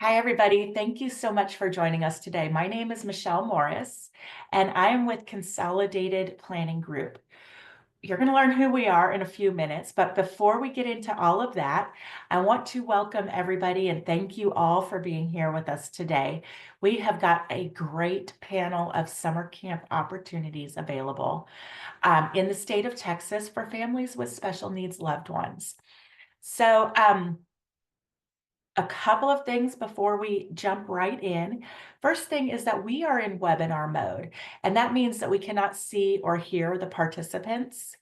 Hi, everybody. Thank you so much for joining us today. My name is Michelle Morris, and I am with Consolidated Planning Group. You're going to learn who we are in a few minutes, but before we get into all of that, I want to welcome everybody and thank you all for being here with us today. We have got a great panel of summer camp opportunities available in the state of Texas for families with special needs loved ones. So, a couple of things before we jump right in. First thing is that we are in webinar mode, and that means that we cannot see or hear the participants.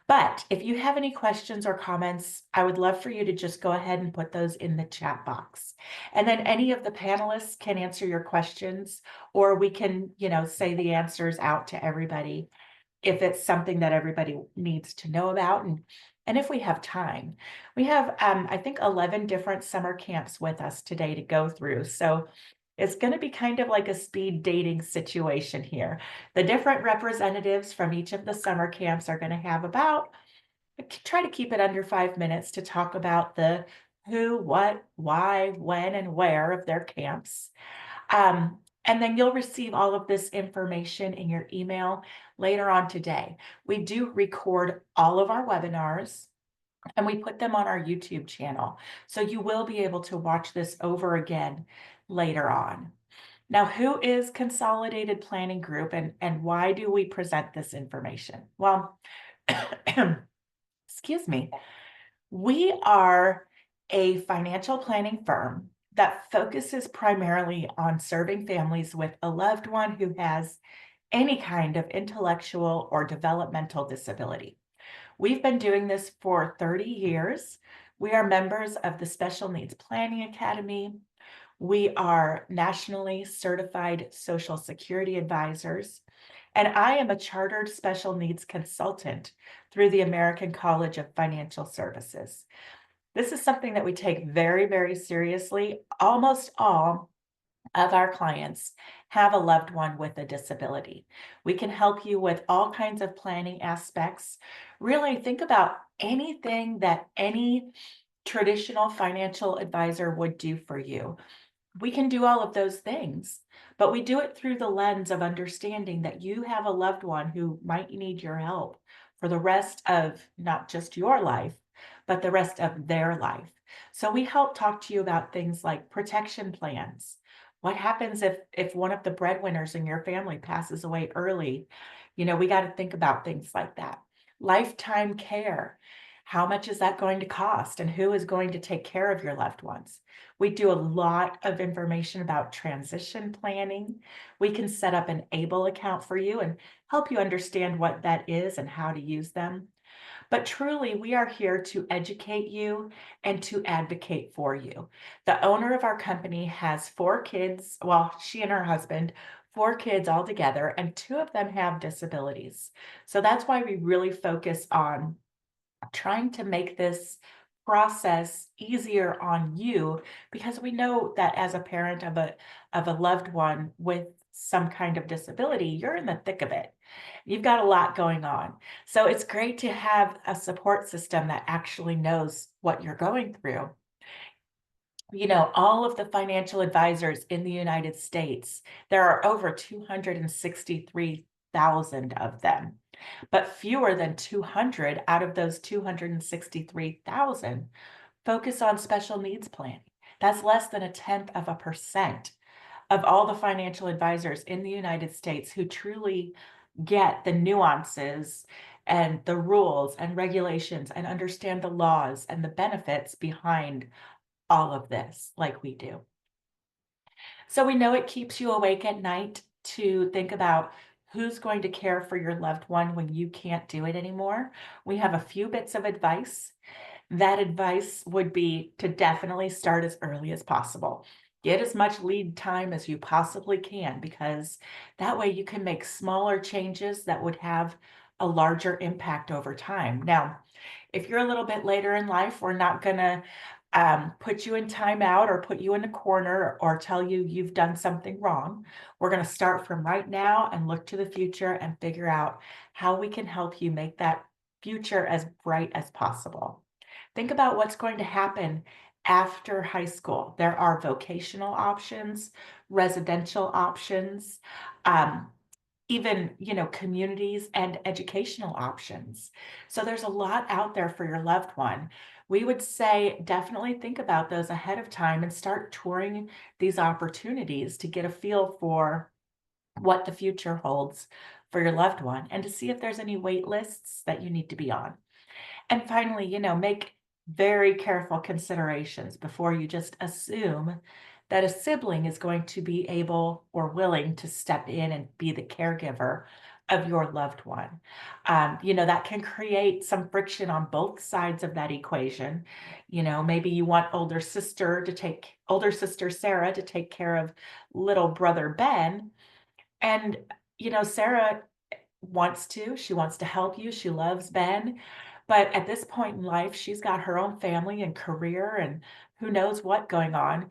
But if you have any questions or comments, I would love for you to just go ahead and put those in the chat box. And then any of the panelists can answer your questions, or we can, say the answers out to everybody if it's something that everybody needs to know about. And if we have time, we have, I think, 11 different summer camps with us today to go through. So it's going to be kind of like a speed dating situation here. The different representatives from each of the summer camps are going to have about, try to keep it under 5 minutes to talk about the who, what, why, when, and where of their camps. And then you'll receive all of this information in your email later on today. We do record all of our webinars and we put them on our YouTube channel. So you will be able to watch this over again later on. Now, who is Consolidated Planning Group and why do we present this information? Well, excuse me. We are a financial planning firm that focuses primarily on serving families with a loved one who has any kind of intellectual or developmental disability. We've been doing this for 30 years. We are members of the Special Needs Planning Academy. We are nationally certified Social Security advisors, and I am a chartered special needs consultant through the American College of Financial Services. This is something that we take very, very seriously. Almost all of our clients have a loved one with a disability. We can help you with all kinds of planning aspects. Really think about anything that any traditional financial advisor would do for you. We can do all of those things, but we do it through the lens of understanding that you have a loved one who might need your help for the rest of not just your life, but the rest of their life. So we help talk to you about things like protection plans. What happens if one of the breadwinners in your family passes away early? We got to think about things like that. Lifetime care. How much is that going to cost and who is going to take care of your loved ones? We do a lot of information about transition planning. We can set up an ABLE account for you and help you understand what that is and how to use them. But truly, we are here to educate you and to advocate for you. The owner of our company has 4 kids. Well, she and her husband, 4 kids altogether, and 2 of them have disabilities. So that's why we really focus on trying to make this process easier on you, because we know that as a parent of a loved one with some kind of disability, you're in the thick of it. You've got a lot going on. So it's great to have a support system that actually knows what you're going through. All of the financial advisors in the United States, there are over 263,000 of them, but fewer than 200 out of those 263,000 focus on special needs planning. That's less than 0.1% of all the financial advisors in the United States who truly get the nuances and the rules and regulations and understand the laws and the benefits behind all of this like we do. So we know it keeps you awake at night to think about who's going to care for your loved one when you can't do it anymore. We have a few bits of advice. That advice would be to definitely start as early as possible. Get as much lead time as you possibly can, because that way you can make smaller changes that would have a larger impact over time. Now, if you're a little bit later in life, we're not going to put you in timeout or put you in a corner or tell you you've done something wrong. We're going to start from right now and look to the future and figure out how we can help you make that future as bright as possible. Think about what's going to happen after high school. There are vocational options, residential options, um, even, communities and educational options. So there's a lot out there for your loved one. We would say definitely think about those ahead of time and start touring these opportunities to get a feel for what the future holds for your loved one and to see if there's any wait lists that you need to be on. And finally, make very careful considerations before you just assume that a sibling is going to be able or willing to step in and be the caregiver of your loved one. That can create some friction on both sides of that equation. Maybe you want older sister Sarah to take care of little brother Ben. And, Sarah she wants to help you, she loves Ben, but at this point in life, she's got her own family and career and who knows what going on.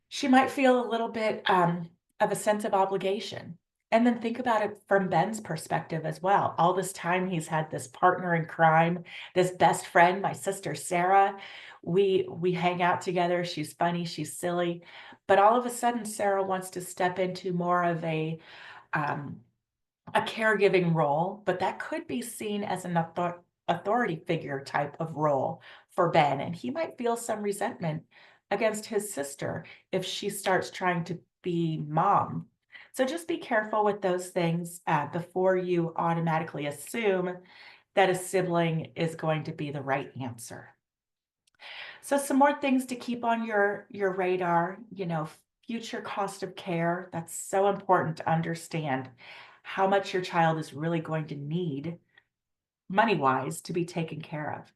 She might feel a little bit, of a sense of obligation. And then think about it from Ben's perspective as well. All this time, he's had this partner in crime, this best friend, my sister Sarah. We hang out together, she's funny, she's silly, but all of a sudden, Sarah wants to step into more of um a caregiving role, but that could be seen as an authority figure type of role for Ben. And he might feel some resentment against his sister if she starts trying to be mom. So just be careful with those things before you automatically assume that a sibling is going to be the right answer. So some more things to keep on your radar, future cost of care. That's so important to understand how much your child is really going to need money-wise to be taken care of.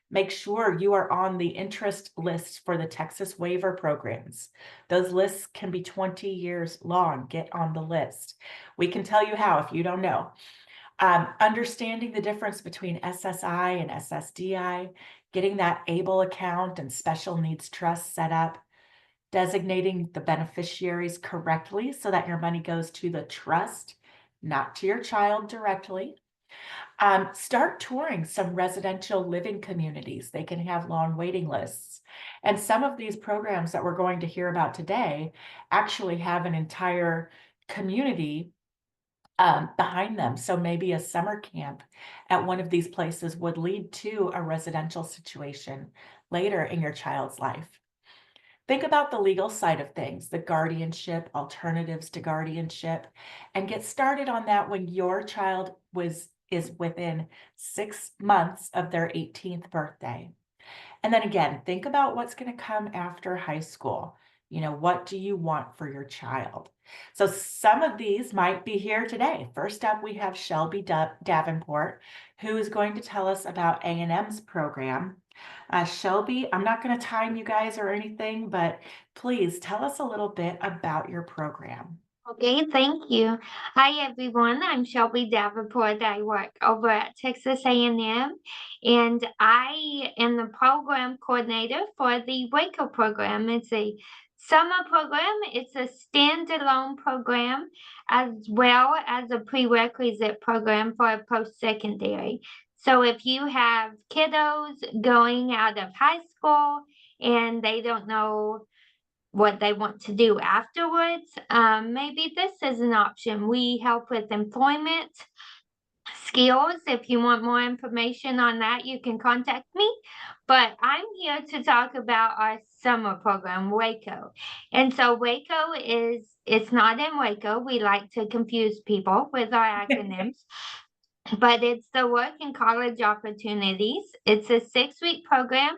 Make sure you are on the interest list for the Texas waiver programs. Those lists can be 20 years long. Get on the list. We can tell you how if you don't know. Understanding the difference between SSI and SSDI, getting that ABLE account and special needs trust set up, designating the beneficiaries correctly so that your money goes to the trust, not to your child directly. Start touring some residential living communities. They can have long waiting lists. And some of these programs that we're going to hear about today actually have an entire community behind them. So maybe a summer camp at one of these places would lead to a residential situation later in your child's life. Think about the legal side of things, the guardianship, alternatives to guardianship, and get started on that when your child is within 6 months of their 18th birthday. And then again, think about what's going to come after high school. What do you want for your child? So some of these might be here today. First up, we have Shelby Davenport, who is going to tell us about A&M's program. Shelby, I'm not going to time you guys or anything, but please tell us a little bit about your program. Okay, thank you. Hi everyone, I'm Shelby Davenport. I work over at Texas A&M and I am the program coordinator for the W.A.C.O program. It's a summer program. It's a standalone program as well as a prerequisite program for a post-secondary. So if you have kiddos going out of high school and they don't know what they want to do afterwards, maybe this is an option. We help with employment skills. If you want more information on that, you can contact me. But I'm here to talk about our summer program, W.A.C.O. And so W.A.C.O it's not in Waco. We like to confuse people with our acronyms. But it's the work and college opportunities. It's a 6-week program.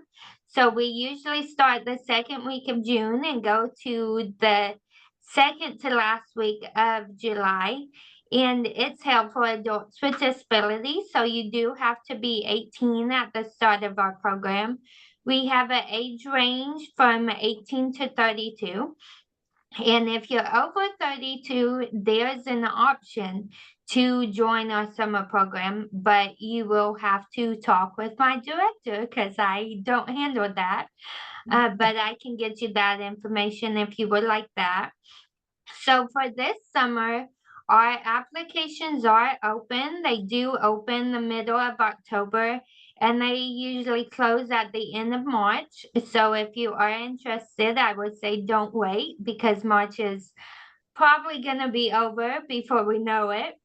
So we usually start the second week of June and go to the second to last week of July. And it's held for adults with disabilities. So you do have to be 18 at the start of our program. We have an age range from 18 to 32. And if you're over 32, there's an option to join our summer program, but you will have to talk with my director because I don't handle that. But I can get you that information if you would like that. So for this summer, our applications are open. They do open the middle of October and they usually close at the end of March. So if you are interested, I would say don't wait because March is probably going to be over before we know it.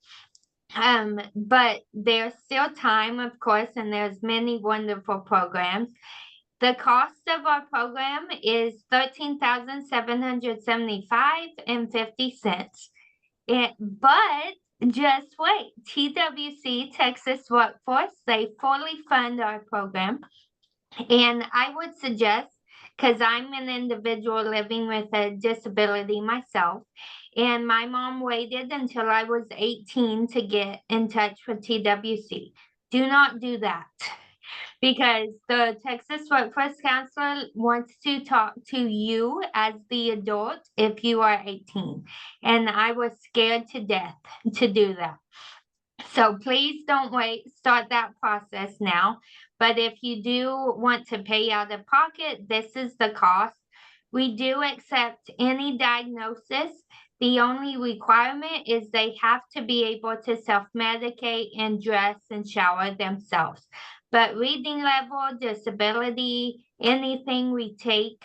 But there's still time, of course, and there's many wonderful programs. The cost of our program is $13,775.50. But just wait, TWC, Texas Workforce, they fully fund our program. And I would suggest, because I'm an individual living with a disability myself, and my mom waited until I was 18 to get in touch with TWC. Do not do that because the Texas Workforce Counselor wants to talk to you as the adult if you are 18. And I was scared to death to do that. So please don't wait, start that process now. But if you do want to pay out of pocket, this is the cost. We do accept any diagnosis. The only requirement is they have to be able to self-medicate and dress and shower themselves. But reading level, disability, anything we take.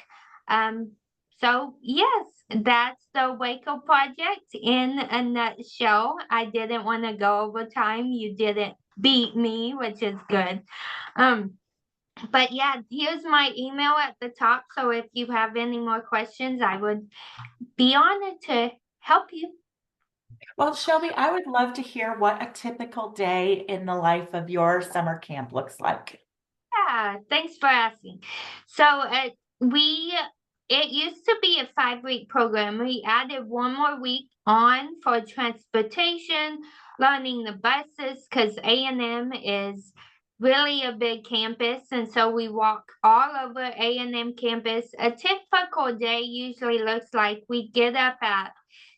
So yes, that's the W.A.C.O project in a nutshell. I didn't want to go over time. You didn't beat me, which is good. Um, but yeah, here's my email at the top. So if you have any more questions, I would be honored to help you. Well, Shelby, I would love to hear what a typical day in the life of your summer camp looks like. Yeah, thanks for asking. So we it used to be a 5-week program. We added one more week on for transportation, learning the buses, because A&M is really a big campus, and so we walk all over A&M campus. A typical day usually looks like we get up at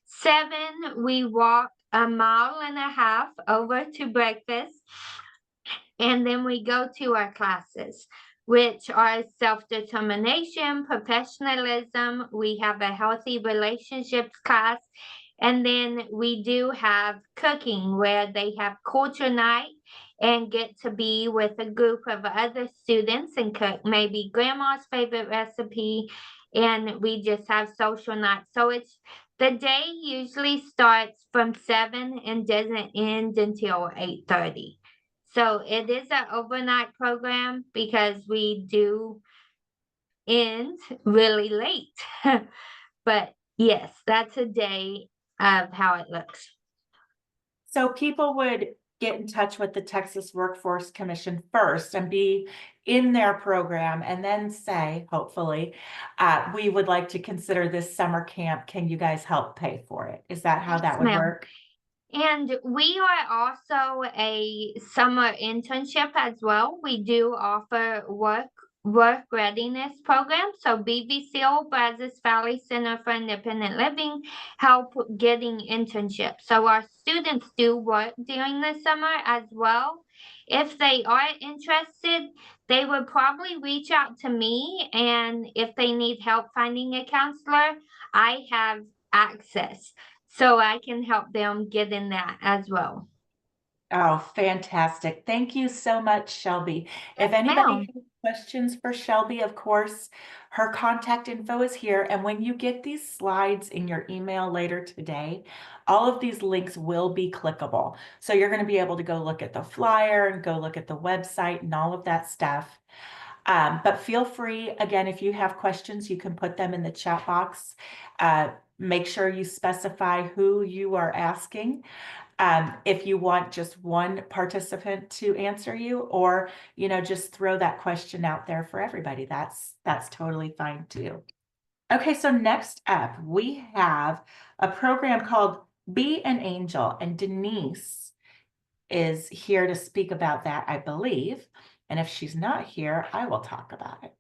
7, we walk a mile and a half over to breakfast. And then we go to our classes, which are self-determination, professionalism. We have a healthy relationships class. And then we do have cooking where they have culture night and get to be with a group of other students and cook maybe grandma's favorite recipe. And we just have social night. So it's the day usually starts from 7 and doesn't end until 8:30. So it is an overnight program because we do end really late. But yes, that's a day of how it looks. So people would get in touch with the Texas Workforce Commission first and be in their program and then say, hopefully, we would like to consider this summer camp. Can you guys help pay for it? Is that how Yes, that would ma'am. work? And we are also a summer internship as well. We do offer work readiness program. So BVCO, Brazos Valley Center for Independent Living, help getting internships. So our students do work during the summer as well. If they are interested, they would probably reach out to me, and if they need help finding a counselor, I have access so I can help them get in that as well. Oh, fantastic. Thank you so much, Shelby. If Yes, anybody ma'am. has questions for Shelby, of course, her contact info is here. And when you get these slides in your email later today, all of these links will be clickable. So you're going to be able to go look at the flyer and go look at the website and all of that stuff. But feel free, again, if you have questions, you can put them in the chat box. Make sure you specify who you are asking. If you want just one participant to answer you, or just throw that question out there for everybody, that's totally fine too. Okay, so next up we have a program called Be an Angel, and Denise is here to speak about that, I believe. And if she's not here, I will talk about it.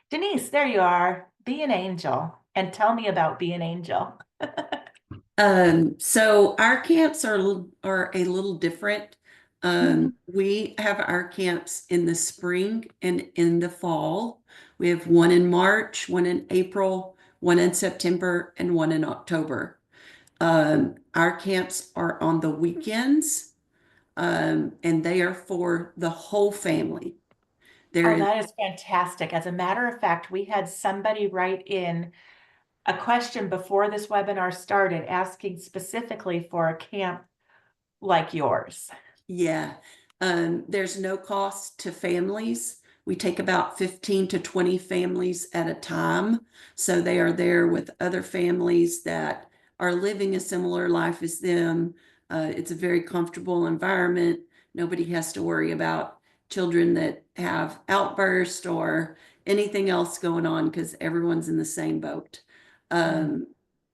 Denise, there you are. Be an angel, and tell me about Be an Angel. So our camps are a little different. We have our camps in the spring and in the fall. We have one in March, one in April, one in September, and one in October. Our camps are on the weekends. and they are for the whole family. Oh, There, that is fantastic. As a matter of fact, we had somebody write in a question before this webinar started asking specifically for a camp like yours. yeah, there's no cost to families. We take about 15 to 20 families at a time. So they are there with other families that are living a similar life as them. It's a very comfortable environment. Nobody has to worry about children that have outbursts or anything else going on because everyone's in the same boat. Um,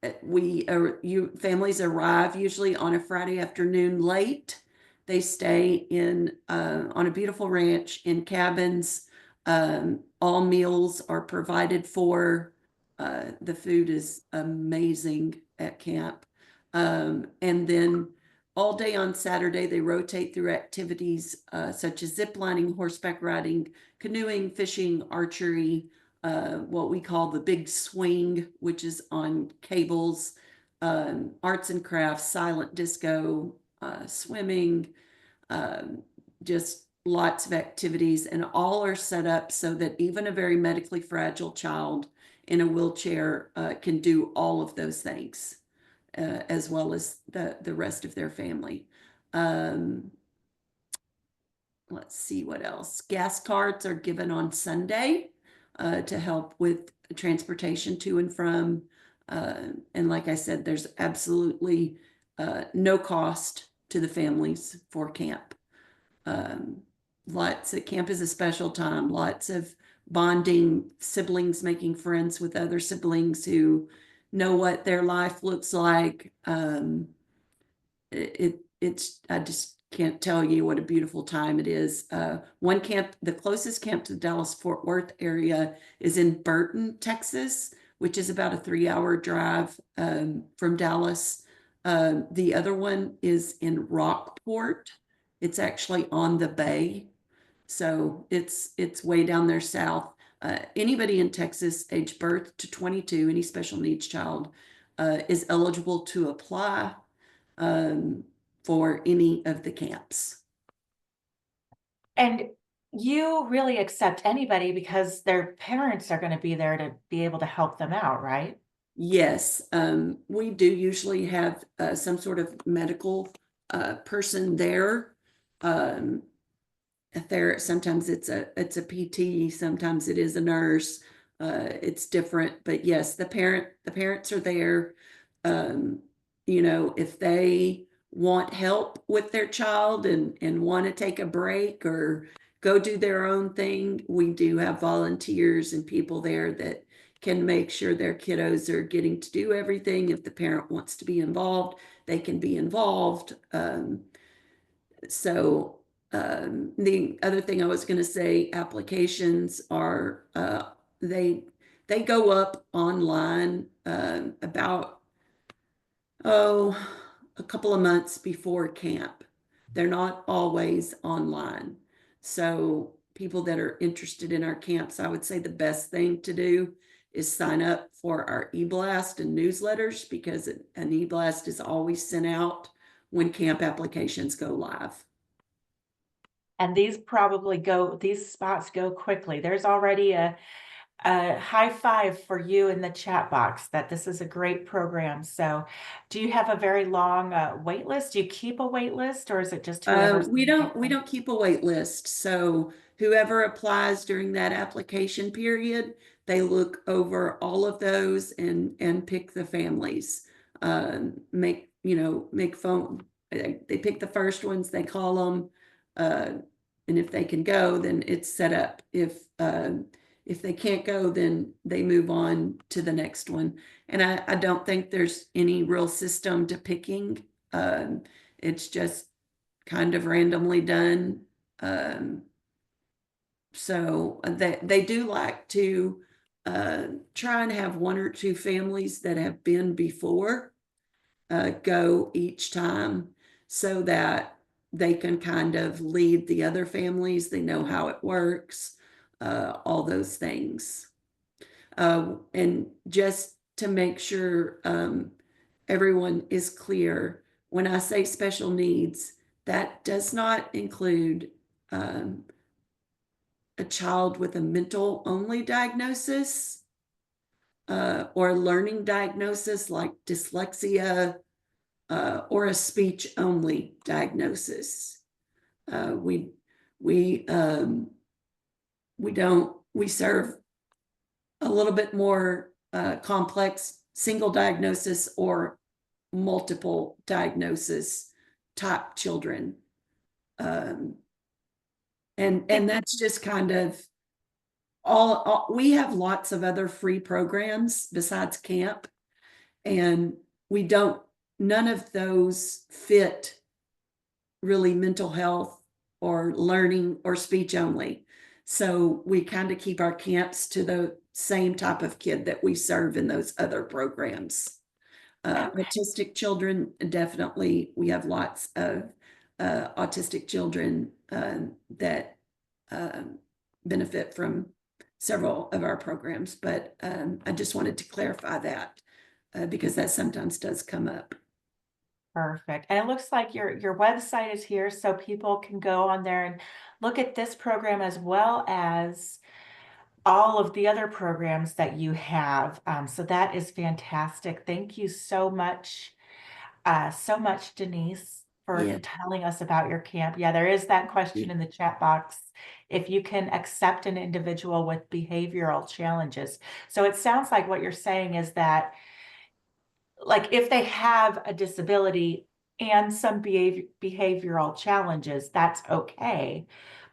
families arrive usually on a Friday afternoon late. They stay in on a beautiful ranch in cabins. All meals are provided for. The food is amazing at camp. And then all day on Saturday, they rotate through activities such as zip lining, horseback riding, canoeing, fishing, archery, what we call the big swing, which is on cables, arts and crafts, silent disco, swimming, um, just lots of activities, and all are set up so that even a very medically fragile child in a wheelchair can do all of those things, as well as the rest of their family. Um, let's see what else. Gas cards are given on Sunday to help with transportation to and from. And like I said, there's absolutely no cost to the families for camp. Um, lots of camp is a special time, lots of bonding, siblings making friends with other siblings who know what their life looks like. It's I just can't tell you what a beautiful time it is. One camp, the closest camp to the Dallas Fort Worth area is in Burton, Texas, which is about a 3-hour drive from Dallas. The other one is in Rockport. It's actually on the bay, so it's way down there south. Anybody in Texas, age birth to 22, any special needs child, is eligible to apply um, for any of the camps. And you really accept anybody because their parents are going to be there to be able to help them out, right? Yes, we do usually have some sort of medical person there. Um, there sometimes it's a PT, sometimes it is a nurse. It's different, but yes, the parents are there. Um, if they want help with their child and want to take a break or go do their own thing, we do have volunteers and people there that can make sure their kiddos are getting to do everything. If the parent wants to be involved, they can be involved. The other thing I was going to say, applications are they they go up online about a couple of months before camp. They're not always online. So people that are interested in our camps, I would say the best thing to do is sign up for our e-blast and newsletters, because an e-blast is always sent out when camp applications go live. And these spots go quickly. There's already a high five for you in the chat box that this is a great program. So do you have a very long wait list? Do you keep a wait list, or is it just whoever? We don't keep a wait list. So whoever applies during that application period, they look over all of those and pick the families. Make phone. They pick the first ones. They call them, and if they can go, then it's set up. If they can't go, then they move on to the next one. And I don't think there's any real system to picking. It's just kind of randomly done. So they do like to try and have one or two families that have been before go each time, so that they can kind of lead the other families. They know how it works, all those things. And just to make sure everyone is clear, when I say special needs, That does not include a child with a mental only diagnosis or a learning diagnosis like dyslexia or a speech only diagnosis. We serve a little bit more complex single diagnosis or multiple diagnosis type children. And that's just kind of all we have lots of other free programs besides camp, and none of those fit really mental health or learning or speech only. So we kind of keep our camps to the same type of kid that we serve in those other programs. Autistic children, definitely, we have lots of autistic children that benefit from several of our programs, but I just wanted to clarify that because that sometimes does come up. Perfect. And it looks like your website is here so people can go on there and look at this program as well as all of the other programs that you have. So that is fantastic. Thank you so much, Denise, for Yeah. telling us about your camp. Yeah, there is that question in the chat box. If you can accept an individual with behavioral challenges. So it sounds like what you're saying is that, like, if they have a disability and some behavioral challenges, that's okay.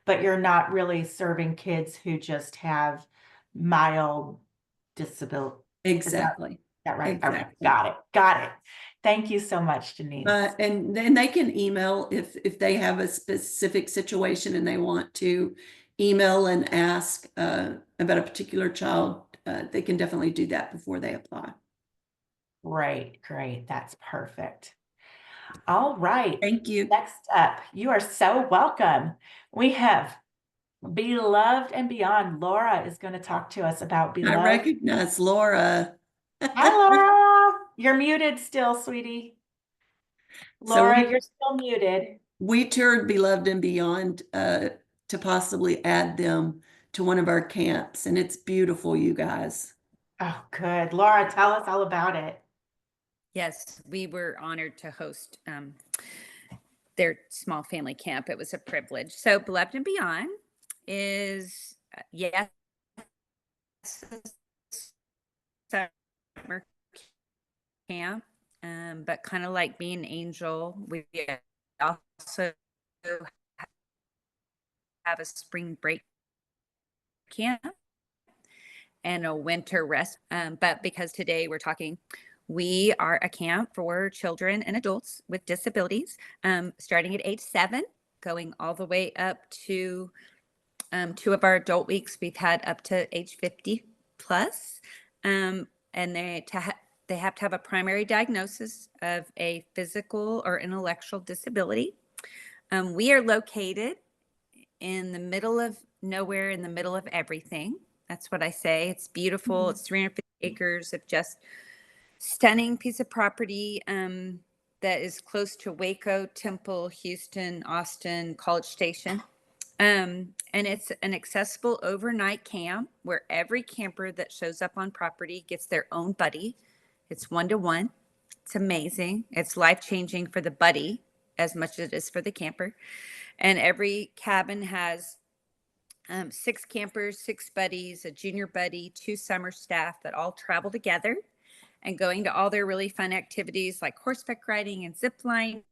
But you're not really serving kids who just have mild disability. Exactly. That right? Okay, Exactly. got it. Got it. Thank you so much, Denise. And then they can email if they have a specific situation and they want to email and ask about a particular child. They can definitely do that before they apply. Great, great. That's perfect. All right. Thank you. Next up, you are so welcome. We have Beloved and Beyond. Laura is going to talk to us about Beloved. I recognize Laura. Hi, Laura. You're muted still, sweetie. Laura, you're still muted. We toured Beloved and Beyond to possibly add them to one of our camps, and it's beautiful, you guys. Oh, good. Laura, tell us all about it. Yes, we were honored to host their small family camp. It was a privilege. So Beloved and Beyond is, yes, summer camp, but kind of like being Angel, we also have a spring break camp and a winter rest. But because today we're talking, we are a camp for children and adults with disabilities, starting at age 7, going all the way up to 2 of our adult weeks. We've had up to age 50 plus. And they have to have a primary diagnosis of a physical or intellectual disability. We are located in the middle of nowhere, in the middle of everything. That's what I say. It's beautiful. It's 350 acres of just stunning piece of property that is close to W.A.C.O, Temple, Houston, Austin, College Station. And it's an accessible overnight camp where every camper that shows up on property gets their own buddy. It's 1-to-1. It's amazing. It's life-changing for the buddy as much as it is for the camper. And every cabin has 6 campers, 6 buddies, a junior buddy, 2 summer staff that all travel together and going to all their really fun activities like horseback riding and zip lining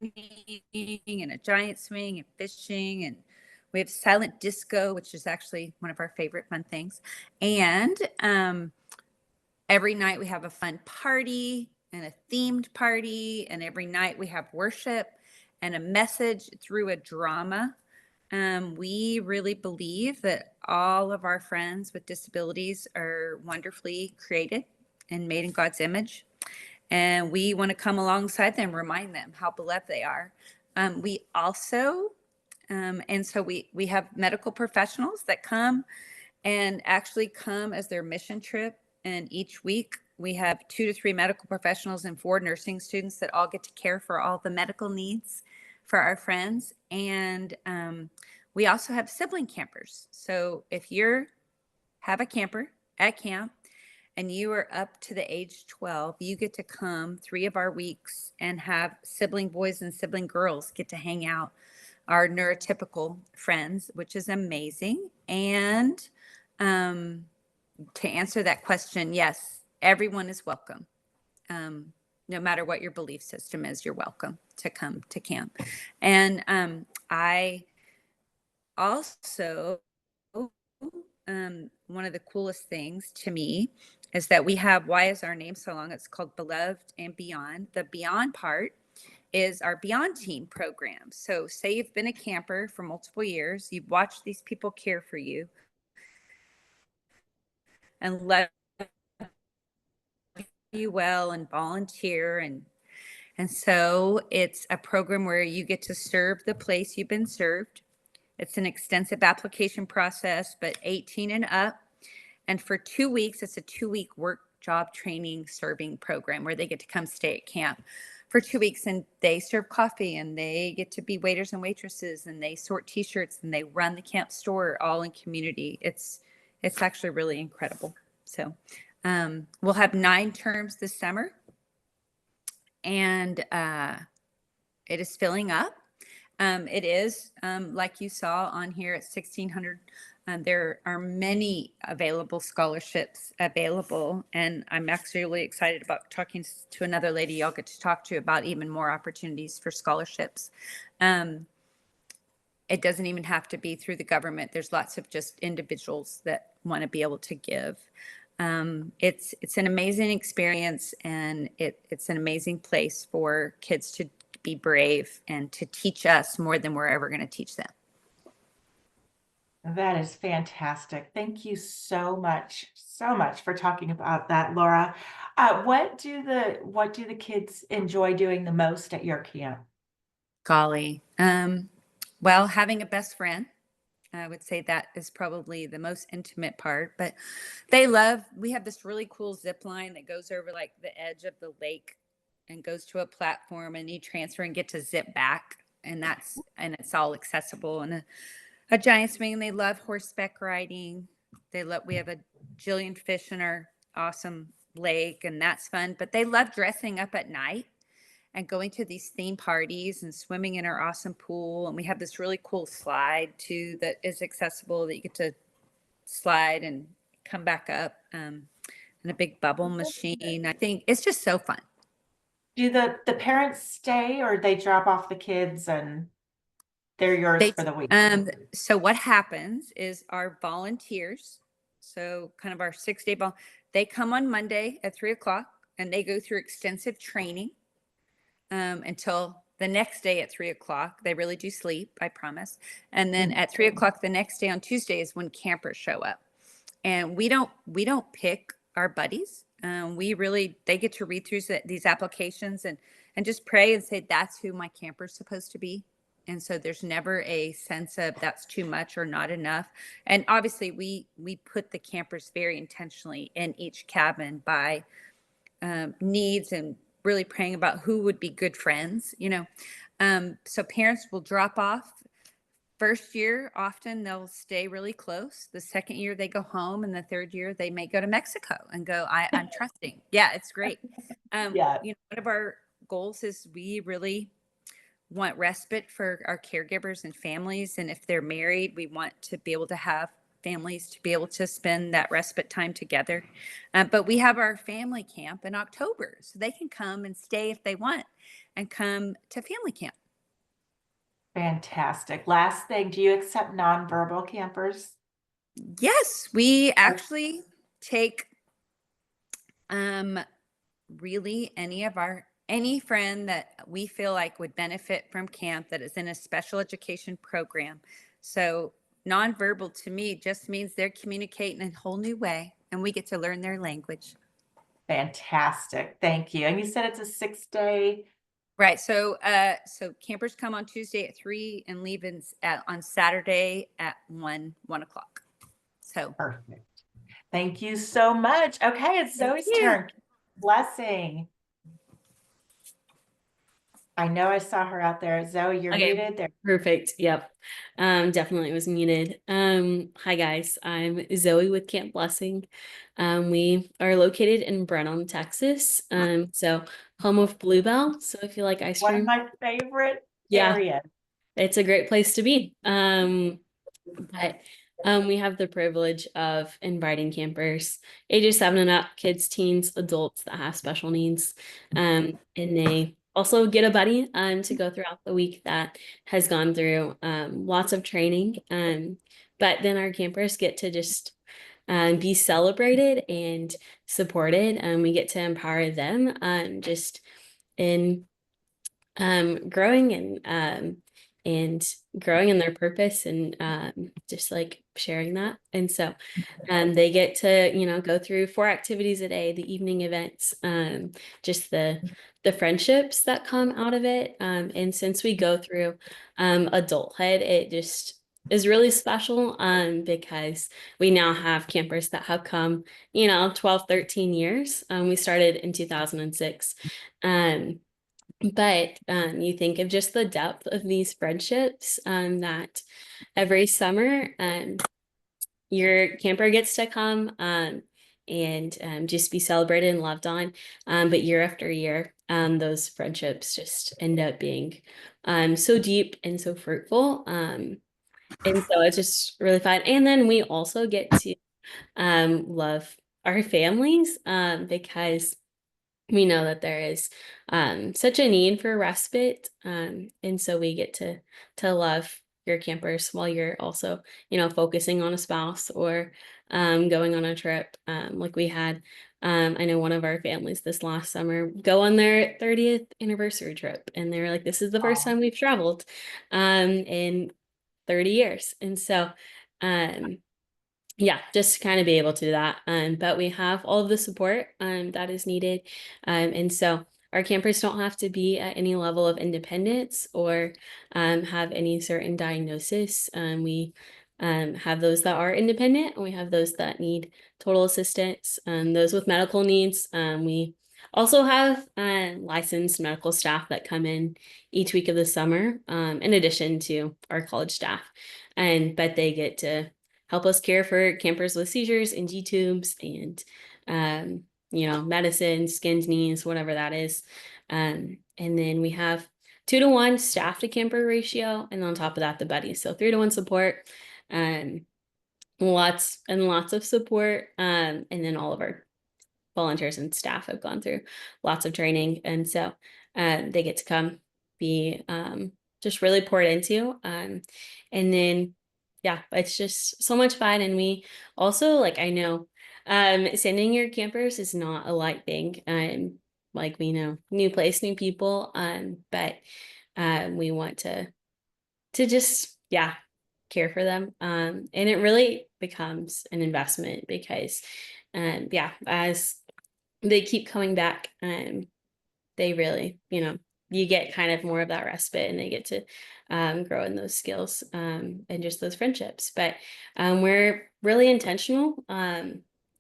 and a giant swing and fishing. And we have silent disco, which is actually one of our favorite fun things. And every night we have a fun party and a themed party. And every night we have worship and a message through a drama. We really believe that all of our friends with disabilities are wonderfully created and made in God's image. And we want to come alongside them, remind them how beloved they are. We also, and so we have medical professionals that come and actually come as their mission trip. And each week we have 2 to 3 medical professionals and 4 nursing students that all get to care for all the medical needs for our friends. And we also have sibling campers. So if you have a camper at camp and you are up to the age 12, you get to come 3 of our weeks and have sibling boys and sibling girls get to hang out, our neurotypical friends, which is amazing. And to answer that question, yes, everyone is welcome. No matter what your belief system is, you're welcome to come to camp. And I also, one of the coolest things to me is that we have, why is our name so long? It's called Beloved and Beyond. The Beyond part is our Beyond Team program. So say you've been a camper for multiple years, you've watched these people care for you and love you well and volunteer. And so it's a program where you get to serve the place you've been served. It's an extensive application process, but 18 and up. And for 2 weeks, it's a 2-week work job training serving program where they get to come stay at camp for 2 weeks, and they serve coffee and they get to be waiters and waitresses and they sort t-shirts and they run the camp store all in community. It's actually really incredible. So we'll have 9 terms this summer, and it is filling up. It is, like you saw on here, at 1,600. There are many available scholarships available, and I'm actually really excited about talking to another lady y'all get to talk to about even more opportunities for scholarships. It doesn't even have to be through the government. There's lots of just individuals that want to be able to give. It's an amazing experience, and it's an amazing place for kids to be brave and to teach us more than we're ever going to teach them. That is fantastic. Thank you so much for talking about that, Laura. What do the kids enjoy doing the most at your camp? Golly. Well, having a best friend, I would say that is probably the most intimate part, but we have this really cool zip line that goes over like the edge of the lake and goes to a platform, and you transfer and get to zip back, and it's all accessible, and a giant swing. They love horseback riding. We have a jillion fish in our awesome lake, and that's fun, but they love dressing up at night and going to these theme parties and swimming in our awesome pool. And we have this really cool slide too that is accessible, that you get to slide and come back up, and a big bubble machine. I think it's just so fun. Do the parents stay, or they drop off the kids and they're yours for the week? So what happens is our volunteers, so kind of our 6-day they come on Monday at 3:00 and they go through extensive training until the next day at 3:00. They really do sleep, I promise. And then at 3:00 the next day on Tuesday is when campers show up. And we don't pick our buddies. They get to read through these applications and just pray and say, that's who my camper's supposed to be. And so there's never a sense of that's too much or not enough. And obviously we put the campers very intentionally in each cabin by needs, and really praying about who would be good friends, so parents will drop off. First year, often they'll stay really close. The second year they go home, and the third year they may go to Mexico and go, I'm trusting. Yeah, it's great. Yeah. One of our goals is we really want respite for our caregivers and families. And if they're married, we want to be able to have families to be able to spend that respite time together. But we have our family camp in October, so they can come and stay if they want and come to family camp. Fantastic. Last thing, do you accept nonverbal campers? Yes, we actually take really any friend that we feel like would benefit from camp that is in a special education program. So nonverbal to me just means they're communicating in a whole new way, and we get to learn their language. Fantastic. Thank you. And you said it's a 6-day. Right. So campers come on Tuesday at 3 and leave on Saturday at 1 o'clock. So Perfect. Thank you so much. Okay, it's Zoe's turn. Blessing. I know I saw her out there. Zoe, you're Okay. muted there. Perfect. Yep. Definitely was muted. Hi guys, I'm Zoe with Camp Blessing. We are located in Brenham, Texas. So home of Bluebell. So if you like ice One of cream, my favorite yeah, areas. it's a great place to be. But we have the privilege of inviting campers, ages 7 and up, kids, teens, adults that have special needs. And they also get a buddy to go throughout the week that has gone through lots of training. But then our campers get to just be celebrated and supported, and we get to empower them just in growing and growing in their purpose, and just like sharing that. And so they get to, you know, go through 4 activities a day, the evening events, just the friendships that come out of it. And since we go through adulthood, it just is really special because we now have campers that have come, you know, 12, 13 years. We started in 2006. But you think of just the depth of these friendships, that every summer your camper gets to come and just be celebrated and loved on. But year after year, those friendships just end up being so deep and so fruitful. And so it's just really fun. And then we also get to love our families because we know that there is such a need for respite, and so we get to love your campers while you're also, you know, focusing on a spouse or going on a trip. Like we had, I know one of our families this last summer go on their 30th anniversary trip, and they were like, "This is the first time we've traveled in 30 years," and so. Yeah, just kind of be able to do that. But we have all of the support that is needed. And so our campers don't have to be at any level of independence or have any certain diagnosis. We have those that are independent, and we have those that need total assistance. Those with medical needs. We also have licensed medical staff that come in each week of the summer, in addition to our college staff. But they get to help us care for campers with seizures and G-tubes and, you know, medicine, skins, knees, whatever that is. And then we have 2-to-1 staff to camper ratio. And on top of that, the buddies. So 3-to-1 support, lots and lots of support. And then all of our volunteers and staff have gone through lots of training. And so they get to come be just really poured into. And then yeah, it's just so much fun. And we also, like, I know sending your campers is not a light thing. Like, we know, new place, new people, but we want to just, yeah, care for them. And it really becomes an investment because yeah, as they keep coming back, they really, you know, you get kind of more of that respite, and they get to grow in those skills and just those friendships. But we're really intentional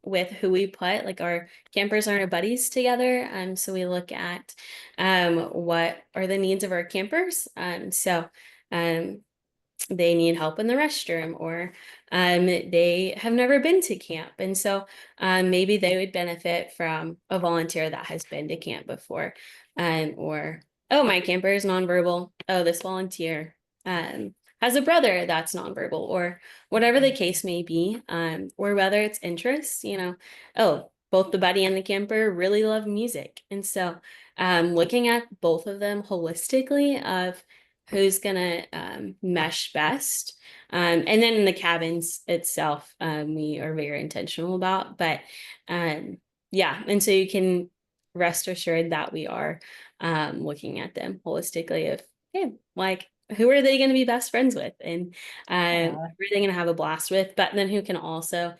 with who we put, like our campers are our buddies together. So we look at what are the needs of our campers. So they need help in the restroom, or they have never been to camp. And so maybe they would benefit from a volunteer that has been to camp before. Or, oh, my camper is nonverbal. Oh, this volunteer has a brother that's nonverbal, or whatever the case may be. Or whether it's interests, you know, oh, both the buddy and the camper really love music. And so looking at both of them holistically of who's gonna mesh best. And then in the cabins itself, we are very intentional about, but yeah, and so you can rest assured that we are looking at them holistically of, hey, like, who are they going to be best friends with, and who are they going to have a blast with, but then who can also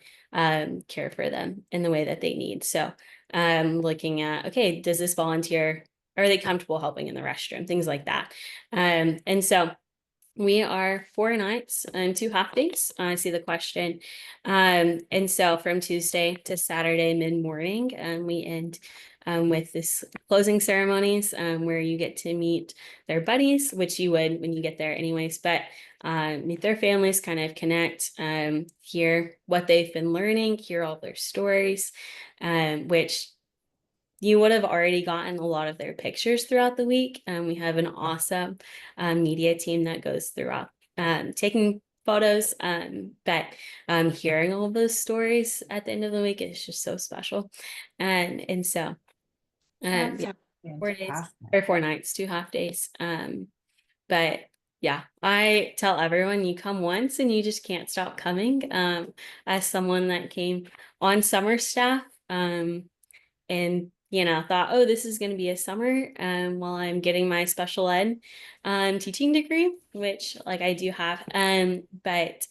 care for them in the way that they need. So looking at, okay, does this volunteer, are they comfortable helping in the restroom, things like that. And so we are 4 nights and 2 half days. I see the question. And so from Tuesday to Saturday mid-morning, we end with this closing ceremonies where you get to meet their buddies, which you would when you get there anyways, but meet their families, kind of connect, hear what they've been learning, hear all their stories, which you would have already gotten a lot of their pictures throughout the week. We have an awesome media team that goes throughout taking photos, but hearing all of those stories at the end of the week is just so special. And so, That yeah, sounds 4 days fantastic. or 4 nights, 2 half days. But yeah, I tell everyone you come once and you just can't stop coming. As someone that came on summer staff, and thought, oh, this is going to be a summer while I'm getting my special ed teaching degree, which like I do have, but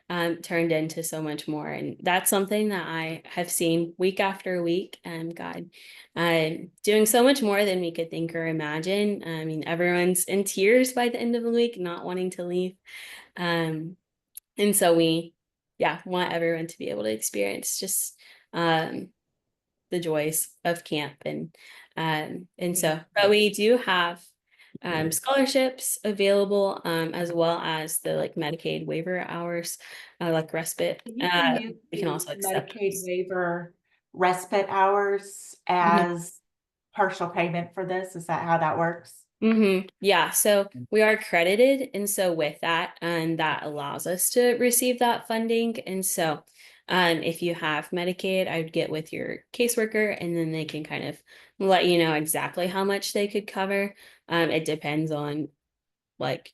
turned into so much more. And that's something that I have seen week after week, and God doing so much more than we could think or imagine. I mean, everyone's in tears by the end of the week, not wanting to leave. And so we want everyone to be able to experience just the joys of camp. And so, but we do have scholarships available, as well as the like Medicaid waiver hours, like respite. You can use We can also accept Medicaid those. waiver respite hours as partial payment for this. Is that how that works? Yeah, so we are accredited, and so with that, and that allows us to receive that funding. And so if you have Medicaid, I'd get with your caseworker, and then they can kind of let you know exactly how much they could cover. It depends on like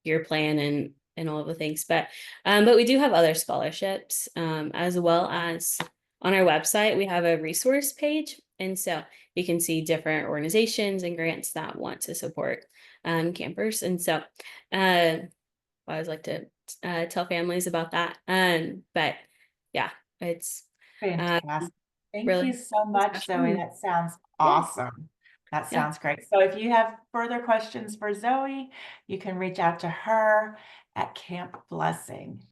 your plan and all of the things, but we do have other scholarships, as well as on our website we have a resource page, and so you can see different organizations and grants that want to support campers. And so I always like to tell families about that, but yeah, it's Fantastic. Thank really you so much, special. Zoe. That sounds Yeah. awesome. That Yeah. sounds great. So if you have further questions for Zoe, you can reach out to her at Camp Blessing.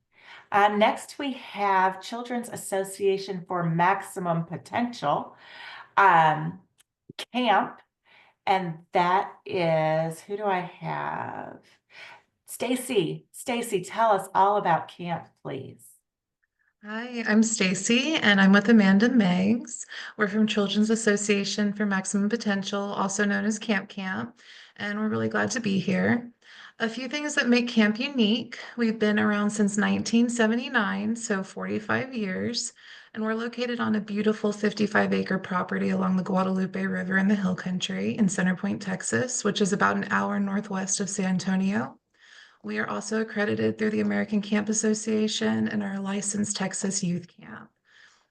Next, we have Children's Association for Maximum Potential Camp, and that is, who do I have? Stacy. Stacy, tell us all about camp, please. Hi, I'm Stacy, and I'm with Amanda Meggs. We're from Children's Association for Maximum Potential, also known as Camp Camp, and we're really glad to be here. A few things that make camp unique. We've been around since 1979, so 45 years, and we're located on a beautiful 55-acre property along the Guadalupe River in the Hill Country in Center Point, Texas, which is about an hour northwest of San Antonio. We are also accredited through the American Camp Association and are a licensed Texas youth camp.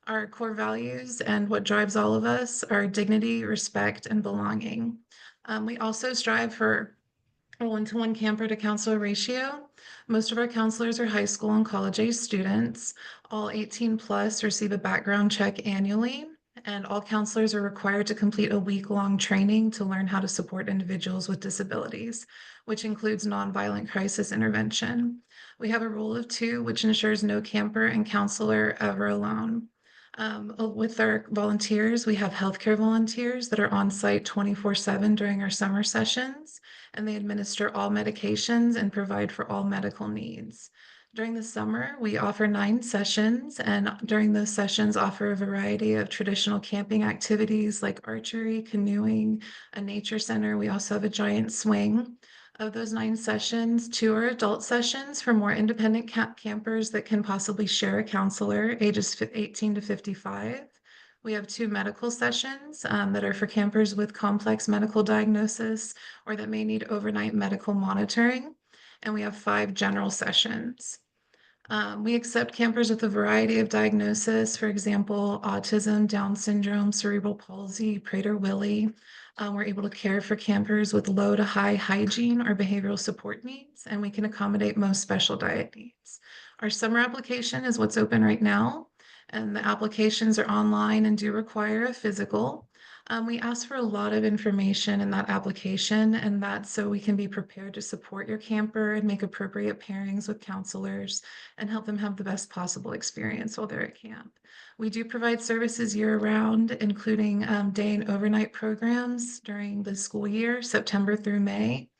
Our core values and what drives all of us are dignity, respect, and belonging. We also strive for a 1-to-1 camper to counselor ratio. Most of our counselors are high school and college-age students. All 18 plus receive a background check annually, and all counselors are required to complete a week-long training to learn how to support individuals with disabilities, which includes nonviolent crisis intervention. We have a rule of 2, which ensures no camper and counselor ever alone. With our volunteers, we have healthcare volunteers that are on site 24/7 during our summer sessions, and they administer all medications and provide for all medical needs. During the summer, we offer 9 sessions, and during those sessions offer a variety of traditional camping activities like archery, canoeing, a nature center. We also have a giant swing. Of those 9 sessions, 2 are adult sessions for more independent campers that can possibly share a counselor, ages 18 to 55. We have 2 medical sessions that are for campers with complex medical diagnosis or that may need overnight medical monitoring. And we have 5 general sessions. We accept campers with a variety of diagnosis, for example, autism, Down syndrome, cerebral palsy, Prader-Willi. We're able to care for campers with low to high hygiene or behavioral support needs, and we can accommodate most special diet needs. Our summer application is what's open right now, and the applications are online and do require a physical. We ask for a lot of information in that application, and that's so we can be prepared to support your camper and make appropriate pairings with counselors and help them have the best possible experience while they're at camp. We do provide services year-round, including day and overnight programs during the school year, September through May.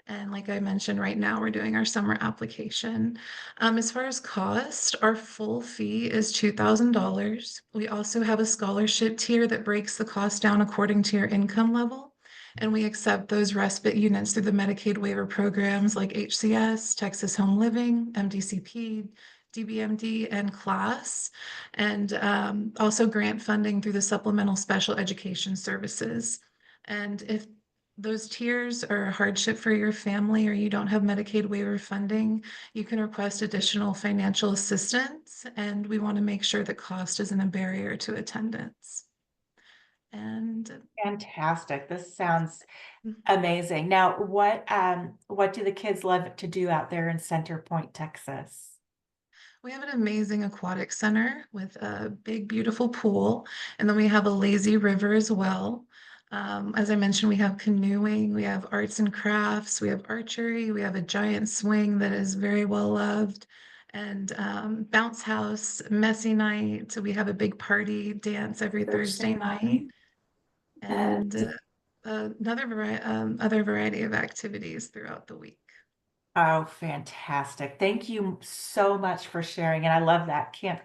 And like I mentioned, right now we're doing our summer application. As far as cost, our full fee is $2,000. We also have a scholarship tier that breaks the cost down according to your income level. And we accept those respite units through the Medicaid waiver programs like HCS, Texas Home Living, MDCP, DBMD, and CLASS, and also grant funding through the Supplemental Special Education Services. And if those tiers are a hardship for your family or you don't have Medicaid waiver funding, you can request additional financial assistance, and we want to make sure that cost isn't a barrier to attendance. And Fantastic. This sounds amazing. Now, what do the kids love to do out there in Center Point, Texas? we have an amazing aquatic center with a big, beautiful pool, and then we have a lazy river as well. As I mentioned, we have canoeing, we have arts and crafts, we have archery, we have a giant swing that is very well loved, and bounce house, messy night. So we have a big party dance every Thursday night, and other variety of activities throughout the week. Oh, fantastic. Thank you so much for sharing. And I love that camp.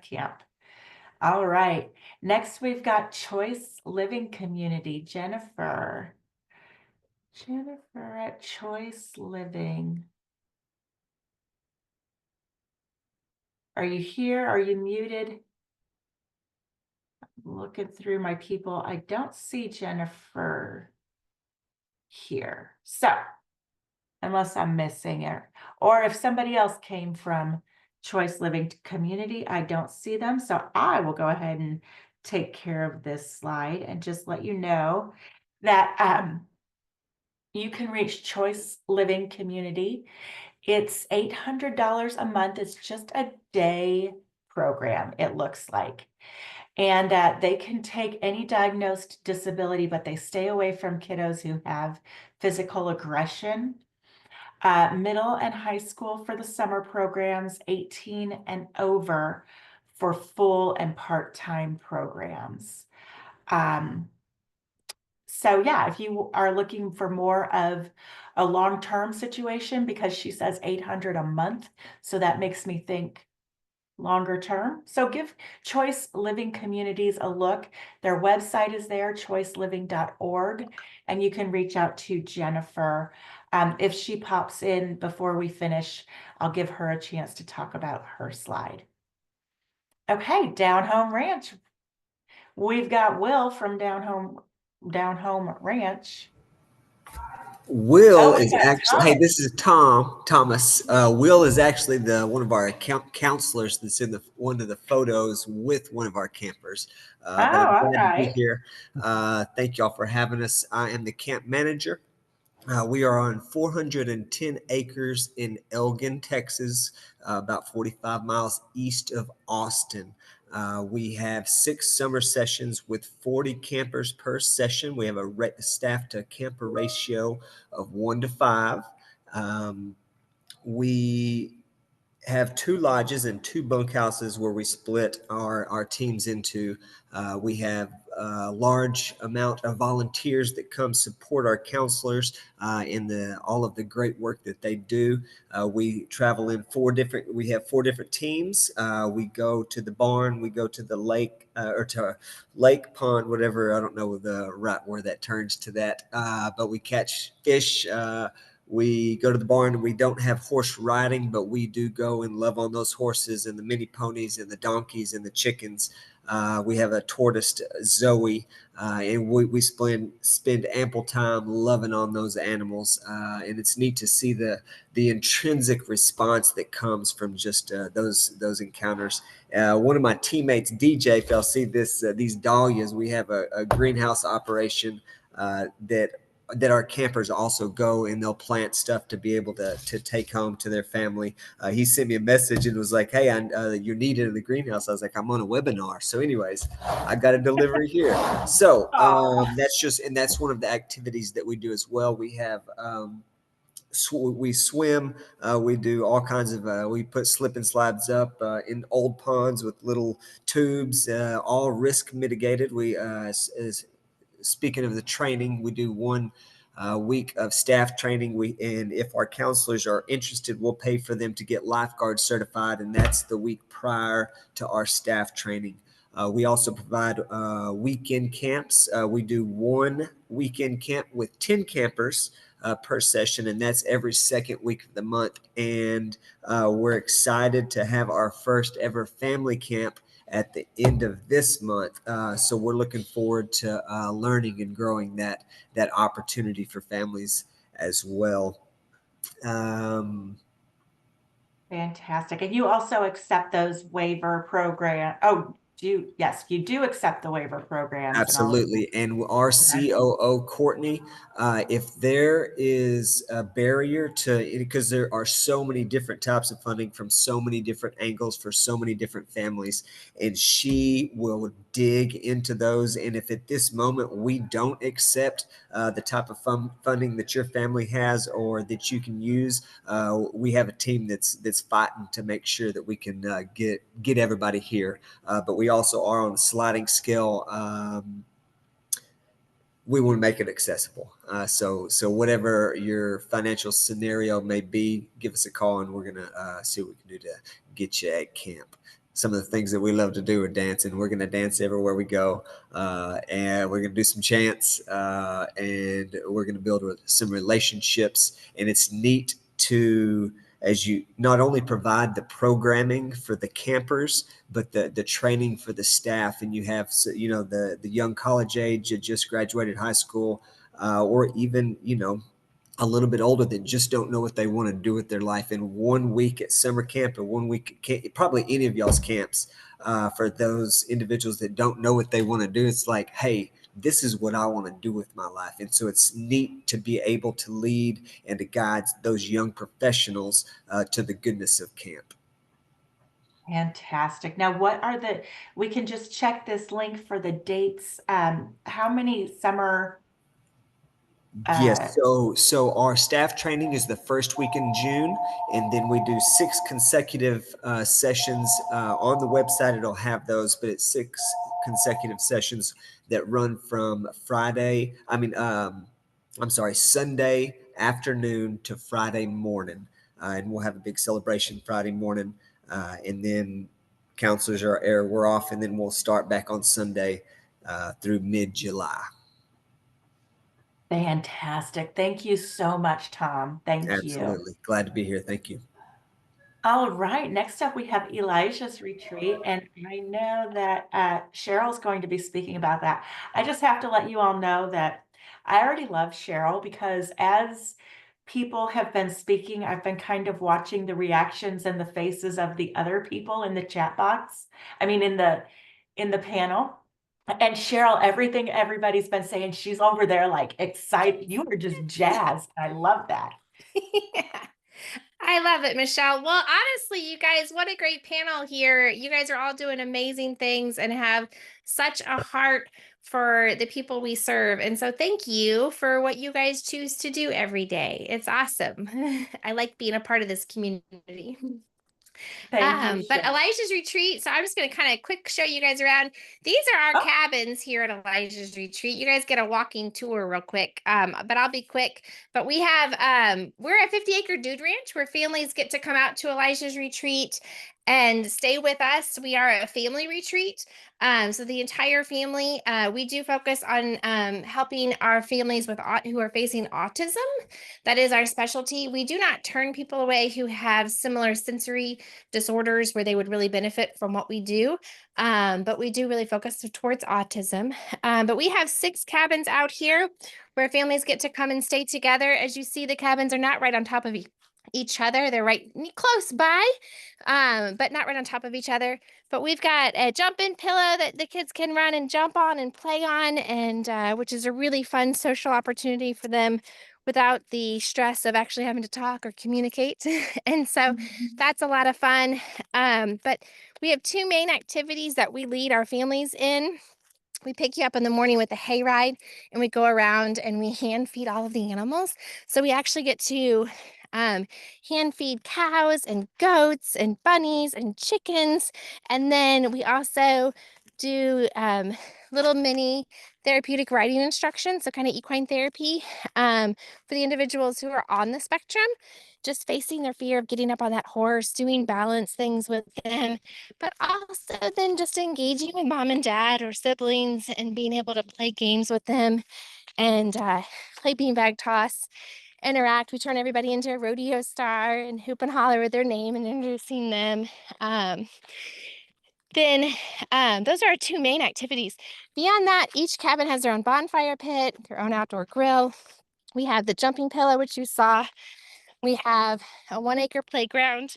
All right. Next, we've got Choice Living Community. Jennifer at Choice Living. Are you here? Are you muted? I'm looking through my people. I don't see Jennifer here. So, unless I'm missing it, or if somebody else came from Choice Living Community, I don't see them. So I will go ahead and take care of this slide and just let you know that you can reach Choice Living Community. It's $800 a month. It's just a day program, it looks like. And they can take any diagnosed disability, but they stay away from kiddos who have physical aggression. Middle and high school for the summer programs, 18 and over for full and part-time programs. So yeah, if you are looking for more of a long-term situation, because she says 800 a month, so that makes me think longer term. So give Choice Living Communities a look. Their website is there, choiceliving.org, and you can reach out to Jennifer. If she pops in before we finish, I'll give her a chance to talk about her slide. Okay, Down Home Ranch. We've got Will from Down Home Ranch. Will we is got actually, hey, this is Thomas. Will is actually one of our counselors that's in one of the photos with one of our campers. But I'm all glad to be right. here. Thank y'all for having us. I am the camp manager. We are on 410 acres in Elgin, Texas, about 45 miles east of Austin. We have 6 summer sessions with 40 campers per session. We have a staff to camper ratio of 1 to 5. We have 2 lodges and 2 bunkhouses where we split our teams into. We have a large amount of volunteers that come support our counselors in all of the great work that they do. We travel in we have 4 different teams. We go to the barn, we go to the lake or to lake, pond, whatever. I don't know the right word that turns to that, but we catch fish. We go to the barn, and we don't have horse riding, but we do go and love on those horses and the mini ponies and the donkeys and the chickens. We have a tortoise, Zoe, and we spend ample time loving on those animals. And it's neat to see the intrinsic response that comes from just those encounters. One of my teammates, DJ, if y'all see these dahlias, we have a greenhouse operation that that our campers also go and they'll plant stuff to be able to take home to their family. He sent me a message and was like, "Hey, you're needed in the greenhouse." I was like, "I'm on a webinar." So anyways, I got a delivery here. So that's one of the activities that we do as well. We have, we swim, we do all kinds of, we put slip and slides up in old ponds with little tubes, all risk mitigated. Speaking of the training, we do one week of staff training. And if our counselors are interested, we'll pay for them to get lifeguard certified, and that's the week prior to our staff training. We also provide weekend camps. We do one weekend camp with 10 campers per session, and that's every second week of the month. And we're excited to have our first ever family camp at the end of this month. So we're looking forward to learning and growing that opportunity for families as well. Fantastic. And you also accept those waiver program. Oh, yes, you do accept the waiver programs. Absolutely. And our COO, Courtney, if there is a barrier to, because there are so many different types of funding from so many different angles for so many different families, and she will dig into those. And if at this moment we don't accept the type of funding that your family has or that you can use, we have a team that's fighting to make sure that we can get everybody here. But we also are on a sliding scale. We want to make it accessible. So whatever your financial scenario may be, give us a call and we're going to see what we can do to get you at camp. Some of the things that we love to do are dancing. We're going to dance everywhere we go, and we're going to do some chants, and we're going to build some relationships. And it's neat to, as you not only provide the programming for the campers, but the training for the staff. And you have, the young college age that just graduated high school, or even, a little bit older that just don't know what they want to do with their life. In 1 week at summer camp or 1 week at camp, probably any of y'all's camps, for those individuals that don't know what they want to do, it's like, hey, this is what I want to do with my life. And so it's neat to be able to lead and to guide those young professionals to the goodness of camp. Fantastic. Now, we can just check this link for the dates. How many summer? Yes. So our staff training is the first week in June, and then we do 6 consecutive sessions on the website. It'll have those, but it's 6 consecutive sessions that run from Sunday afternoon to Friday morning, and we'll have a big celebration Friday morning, and then counselors we're off, and then we'll start back on Sunday through mid-July. Fantastic. Thank you so much, Tom. Thank you. Absolutely. Glad to be here. Thank you. All right. Next up, we have Elijah's retreat. And I know that Cheryl's going to be speaking about that. I just have to let you all know that I already love Cheryl, because as people have been speaking, I've been kind of watching the reactions and the faces of the other people in the chat box. I mean, in the panel. And Cheryl, everything everybody's been saying, she's over there like excited. You were just jazzed. I love that. Yeah. I love it, Michelle. Well, honestly, you guys, what a great panel here. You guys are all doing amazing things and have such a heart for the people we serve. And so thank you for what you guys choose to do every day. It's awesome. I like being a part of this community. Thank you. But Elijah's retreat, so I'm just going to kind of quick show you guys around. These are our cabins here at Elijah's retreat. You guys get a walking tour real quick, but I'll be quick. But we have, we're a 50-acre dude ranch where families get to come out to Elijah's retreat and stay with us. We are a family retreat. So the entire family, we do focus on helping our families who are facing autism. That is our specialty. We do not turn people away who have similar sensory disorders where they would really benefit from what we do. But we do really focus towards autism. But we have 6 cabins out here where families get to come and stay together. As you see, the cabins are not right on top of each other. They're right close by, but not right on top of each other. But we've got a jump-in pillow that the kids can run and jump on and play on, and which is a really fun social opportunity for them without the stress of actually having to talk or communicate. And so that's a lot of fun. But we have two main activities that we lead our families in. We pick you up in the morning with a hayride, and we go around and we hand feed all of the animals. So we actually get to hand feed cows and goats and bunnies and chickens. And then we also do little mini therapeutic riding instructions, so kind of equine therapy for the individuals who are on the spectrum, just facing their fear of getting up on that horse, doing balance things with them, but also then just engaging with mom and dad or siblings and being able to play games with them and play beanbag toss, interact. We turn everybody into a rodeo star and hoop and holler with their name and introducing them. Then those are our two main activities. Beyond that, each cabin has their own bonfire pit, their own outdoor grill. We have the jumping pillow, which you saw. We have a 1-acre playground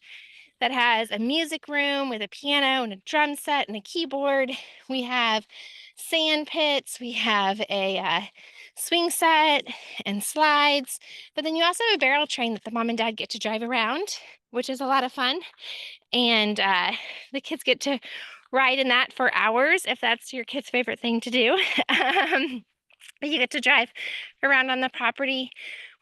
that has a music room with a piano and a drum set and a keyboard. We have sand pits. We have a swing set and slides. But then you also have a barrel train that the mom and dad get to drive around, which is a lot of fun. And the kids get to ride in that for hours if that's your kid's favorite thing to do. But you get to drive around on the property.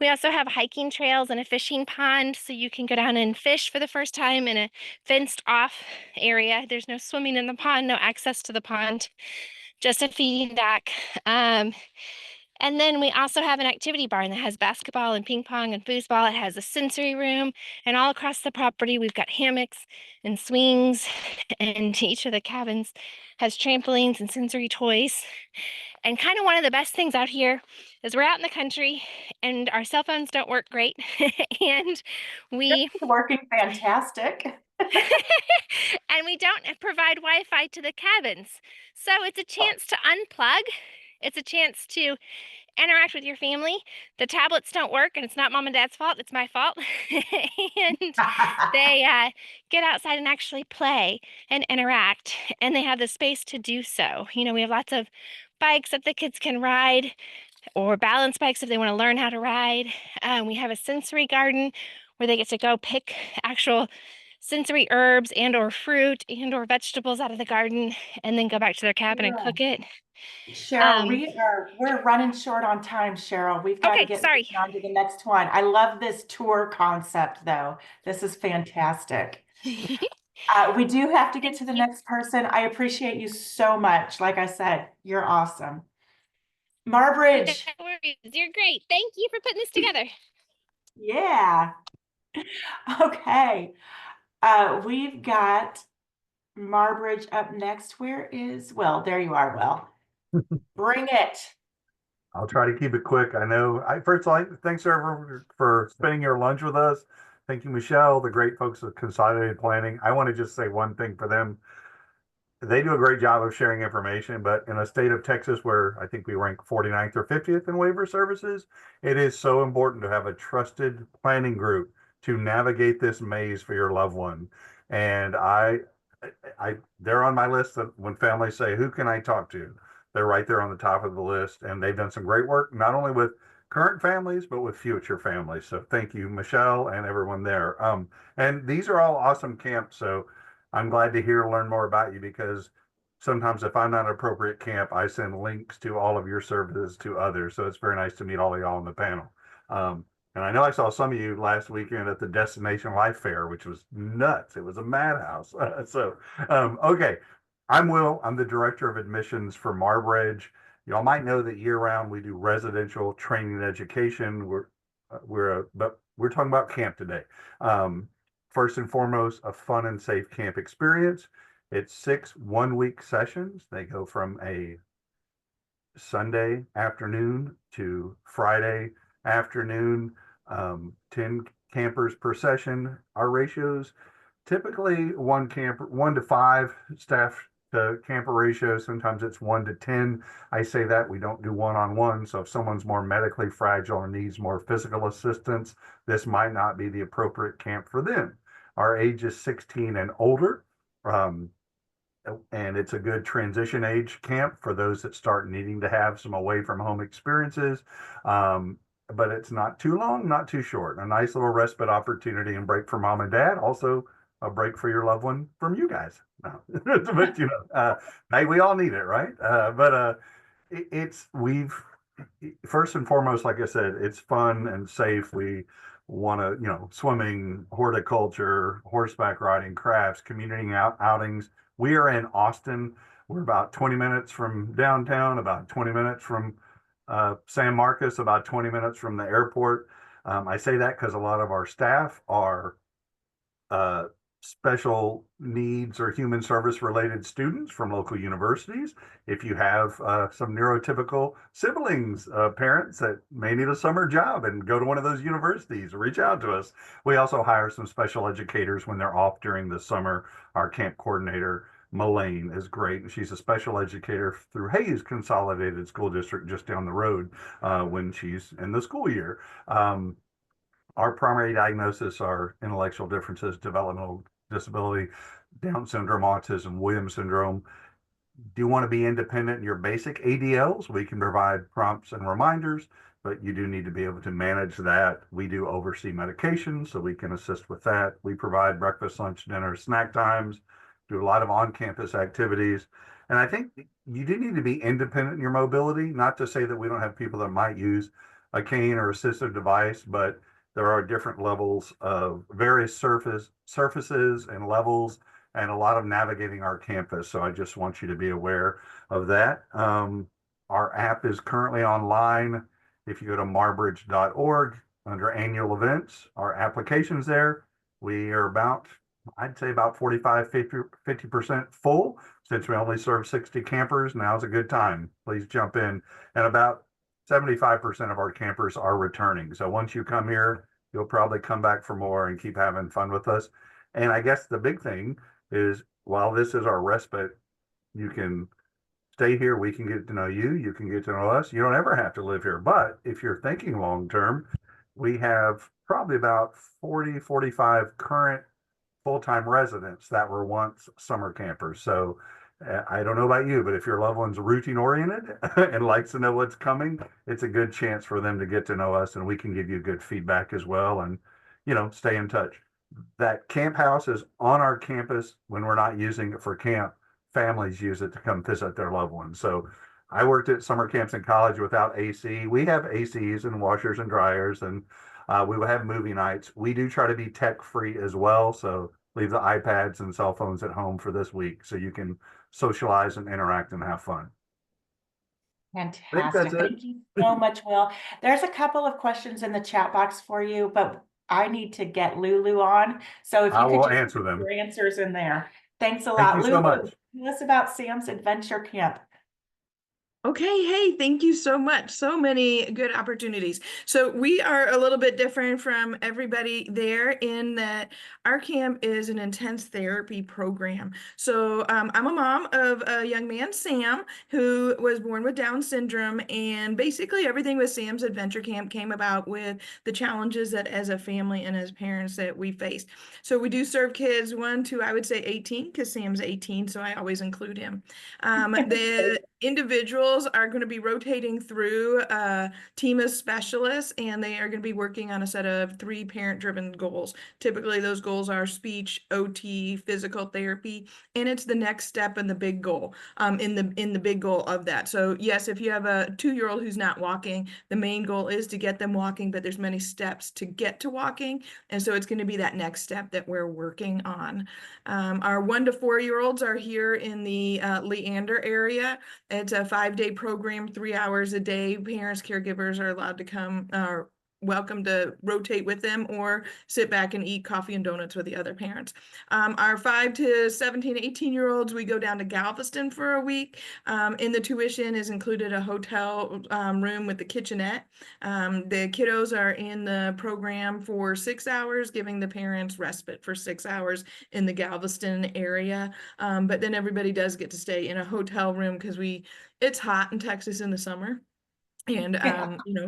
We also have hiking trails and a fishing pond, so you can go down and fish for the first time in a fenced off area. There's no swimming in the pond, no access to the pond, just a feeding dock. And then we also have an activity barn that has basketball and ping pong and foosball. It has a sensory room, and all across the property, we've got hammocks and swings, and each of the cabins has trampolines and sensory toys. And kind of one of the best things out here is we're out in the country and our cell phones don't work great. And we Working fantastic. and we don't provide Wi-Fi to the cabins. So it's a chance to unplug. It's a chance to interact with your family. The tablets don't work, and it's not mom and dad's fault, it's my fault. And they get outside and actually play and interact, and they have the space to do so. You know, we have lots of bikes that the kids can ride, or balance bikes if they want to learn how to ride. We have a sensory garden where they get to go pick actual sensory herbs and or fruit and or vegetables out of the garden and then go back to their cabin and cook it. Cheryl, we're running short on time, Cheryl. We've got to Okay, get sorry. on to the next one. I love this tour concept though. This is fantastic. We do have to get to the next person. I appreciate you so much. Like I said, you're awesome. Marbridge. No worries. You're great. Thank you for putting this together. Yeah. Okay. We've got Marbridge up next. Well, there you are, Will. Bring it. I'll try to keep it quick. I know. First of all, thanks everyone for spending your lunch with us. Thank you, Michelle, the great folks at Consolidated Planning. I want to just say one thing for them. They do a great job of sharing information, but in a state of Texas where I think we rank 49th or 50th in waiver services, it is so important to have a trusted planning group to navigate this maze for your loved one. And they're on my list that when families say, who can I talk to? They're right there on the top of the list, and they've done some great work, not only with current families, but with future families. So thank you, Michelle, and everyone there. And these are all awesome camps. So I'm glad to learn more about you, because sometimes if I'm not an appropriate camp, I send links to all of your services to others. So it's very nice to meet all of y'all on the panel. And I know I saw some of you last weekend at the Destination Life Fair, which was nuts. It was a madhouse. Okay. I'm Will. I'm the Director of Admissions for Marbridge. Y'all might know that year round we do residential training and education. But we're talking about camp today. First and foremost, a fun and safe camp experience. It's 6 1-week sessions. They go from a Sunday afternoon to Friday afternoon, 10 campers per session. Our ratios, typically 1 to 5 staff to camper ratio. Sometimes it's 1 to 10. I say that we don't do one-on-one. So if someone's more medically fragile and needs more physical assistance, this might not be the appropriate camp for them. Our age is 16 and older. And it's a good transition age camp for those that start needing to have some away from home experiences. But it's not too long, not too short. A nice little respite opportunity and break for mom and dad. Also, a break for your loved one from you guys. No. But hey, we all need it, right? We've first and foremost, like I said, it's fun and safe. We want to, swimming, horticulture, horseback riding, crafts, community outings. We are in Austin. We're about 20 minutes from downtown, about 20 minutes from San Marcos, about 20 minutes from the airport. I say that because a lot of our staff are special needs or human service related students from local universities. If you have some neurotypical siblings, parents that may need a summer job and go to one of those universities, reach out to us. We also hire some special educators when they're off during the summer. Our camp coordinator, Mullane, is great. And she's a special educator through Hayes Consolidated School District just down the road when she's in the school year. Our primary diagnosis are intellectual differences, developmental disability, Down syndrome, autism, Williams syndrome. Do you want to be independent in your basic ADLs? We can provide prompts and reminders, but you do need to be able to manage that. We do oversee medication, so we can assist with that. We provide breakfast, lunch, dinner, snack times, do a lot of on-campus activities. And I think you do need to be independent in your mobility, not to say that we don't have people that might use a cane or assistive device, but there are different levels of various surfaces and levels and a lot of navigating our campus. So I just want you to be aware of that. Our app is currently online. If you go to marbridge.org under annual events, our application's there. We are I'd say about 45, 50% full. Since we only serve 60 campers, now's a good time. Please jump in. And about 75% of our campers are returning. So once you come here, you'll probably come back for more and keep having fun with us. And I guess the big thing is, while this is our respite, you can stay here. We can get to know you. You can get to know us. You don't ever have to live here. But if you're thinking long-term, we have probably about 40, 45 current full-time residents that were once summer campers. So I don't know about you, but if your loved one's routine oriented and likes to know what's coming, it's a good chance for them to get to know us, and we can give you good feedback as well, and stay in touch. That camp house is on our campus when we're not using it for camp. Families use it to come visit their loved ones. So I worked at summer camps in college without AC. We have ACs and washers and dryers, and we will have movie nights. We do try to be tech free as well. So leave the iPads and cell phones at home for this week so you can socialize and interact and have fun. Fantastic. Thank you so much, Will. There's a couple of questions in the chat box for you, but I need to get Lulu on. So if you could just answer them. Your answers in there. Thanks a lot. Thank you so much. Tell us about Sam's Adventure Camp. Okay, hey, thank you so much. So many good opportunities. So we are a little bit different from everybody there in that our camp is an intense therapy program. So I'm a mom of a young man, Sam, who was born with Down syndrome. And basically everything with Sam's Adventure Camp came about with the challenges that as a family and as parents that we faced. So we do serve kids 1 to, I would say 18, because Sam's 18, so I always include him. The individuals are going to be rotating through a team of specialists, and they are going to be working on a set of 3 parent-driven goals. Typically, those goals are speech, OT, physical therapy, and it's the next step in the big goal, in the big goal of that. So yes, if you have a 2-year-old who's not walking, the main goal is to get them walking, but there's many steps to get to walking, and so it's going to be that next step that we're working on. Our 1 to 4-year-olds are here in the Leander area. It's a 5-day program, 3 hours a day. Parents, caregivers are allowed to come, welcome to rotate with them or sit back and eat coffee and donuts with the other parents. Our 5 to 17, 18-year-olds, we go down to Galveston for a week. In the tuition is included a hotel room with the kitchenette. The kiddos are in the program for 6 hours, giving the parents respite for 6 hours in the Galveston area. But then everybody does get to stay in a hotel room because it's hot in Texas in the summer. And,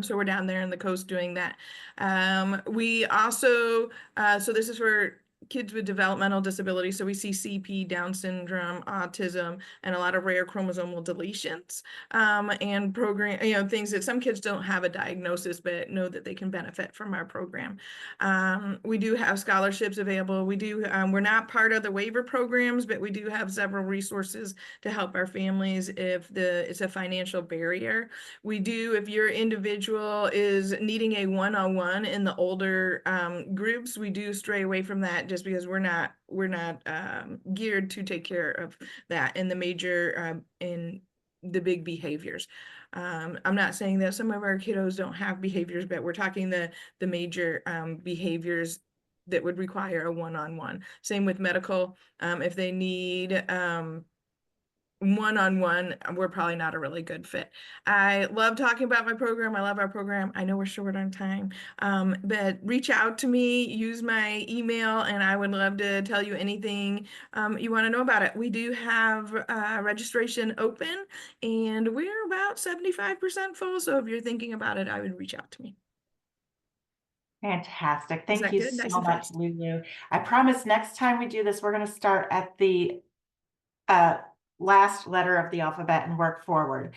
so we're down there on the coast doing that. We also, so this is for kids with developmental disabilities. So we see CP, Down syndrome, autism, and a lot of rare chromosomal deletions, and program, things that some kids don't have a diagnosis, but know that they can benefit from our program. We do have scholarships available. We're not part of the waiver programs, but we do have several resources to help our families if it's a financial barrier. We do, if your individual is needing a one-on-one in the older groups, we do stray away from that just because we're not geared to take care of that in the major in the big behaviors. I'm not saying that some of our kiddos don't have behaviors, but we're talking the major behaviors that would require a one-on-one. Same with medical. If they need one-on-one, we're probably not a really good fit. I love talking about my program. I love our program. I know we're short on time, but reach out to me, use my email, and I would love to tell you anything you want to know about it. We do have registration open, and we're about 75% full. So if you're thinking about it, I would reach out to me. Fantastic. Is Thank that you good? Nice so and much, fast. Lulu. I promise next time we do this, we're going to start at the last letter of the alphabet and work forward.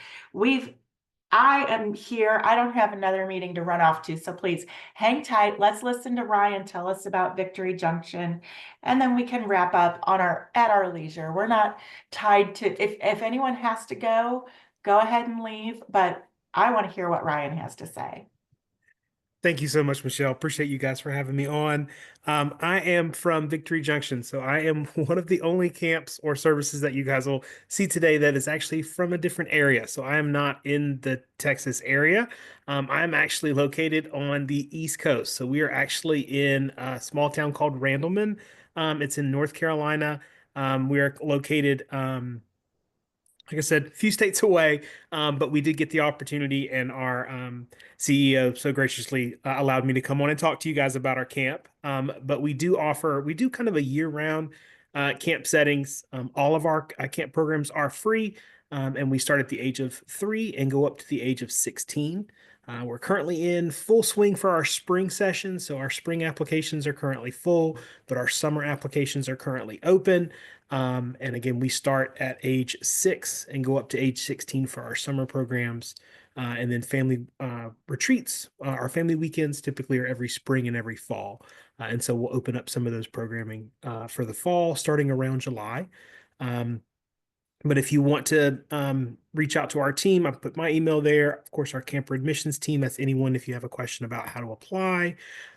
I am here. I don't have another meeting to run off to, so please hang tight. Let's listen to Ryan tell us about Victory Junction, and then we can wrap up at our leisure. We're not tied to, if anyone has to go ahead and leave, but I want to hear what Ryan has to say. Thank you so much, Michelle. Appreciate you guys for having me on. I am from Victory Junction, so I am one of the only camps or services that you guys will see today that is actually from a different area. So I am not in the Texas area. I'm actually located on the East Coast. So we are actually in a small town called Randleman. It's in North Carolina. We are located like I said, a few states away, but we did get the opportunity, and our CEO so graciously allowed me to come on and talk to you guys about our camp. But we do kind of a year-round camp settings. All of our camp programs are free, and we start at the age of 3 and go up to the age of 16. We're currently in full swing for our spring session, so our spring applications are currently full, but our summer applications are currently open. And again, we start at age 6 and go up to age 16 for our summer programs. And then family retreats, our family weekends typically are every spring and every fall. And so we'll open up some of those programming for the fall starting around July. But if you want to reach out to our team, I put my email there. Of course, our camper admissions team, that's anyone if you have a question about how to apply.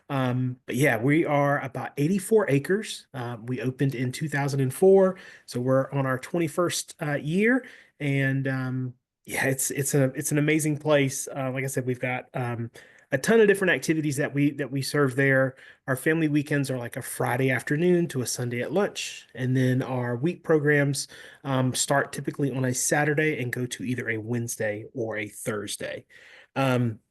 But yeah, we are about 84 acres. We opened in 2004, so we're on our 21st year. And yeah, it's an amazing place. Like I said, we've got a ton of different activities that we serve there. Our family weekends are like a Friday afternoon to a Sunday at lunch. And then our week programs start typically on a Saturday and go to either a Wednesday or a Thursday.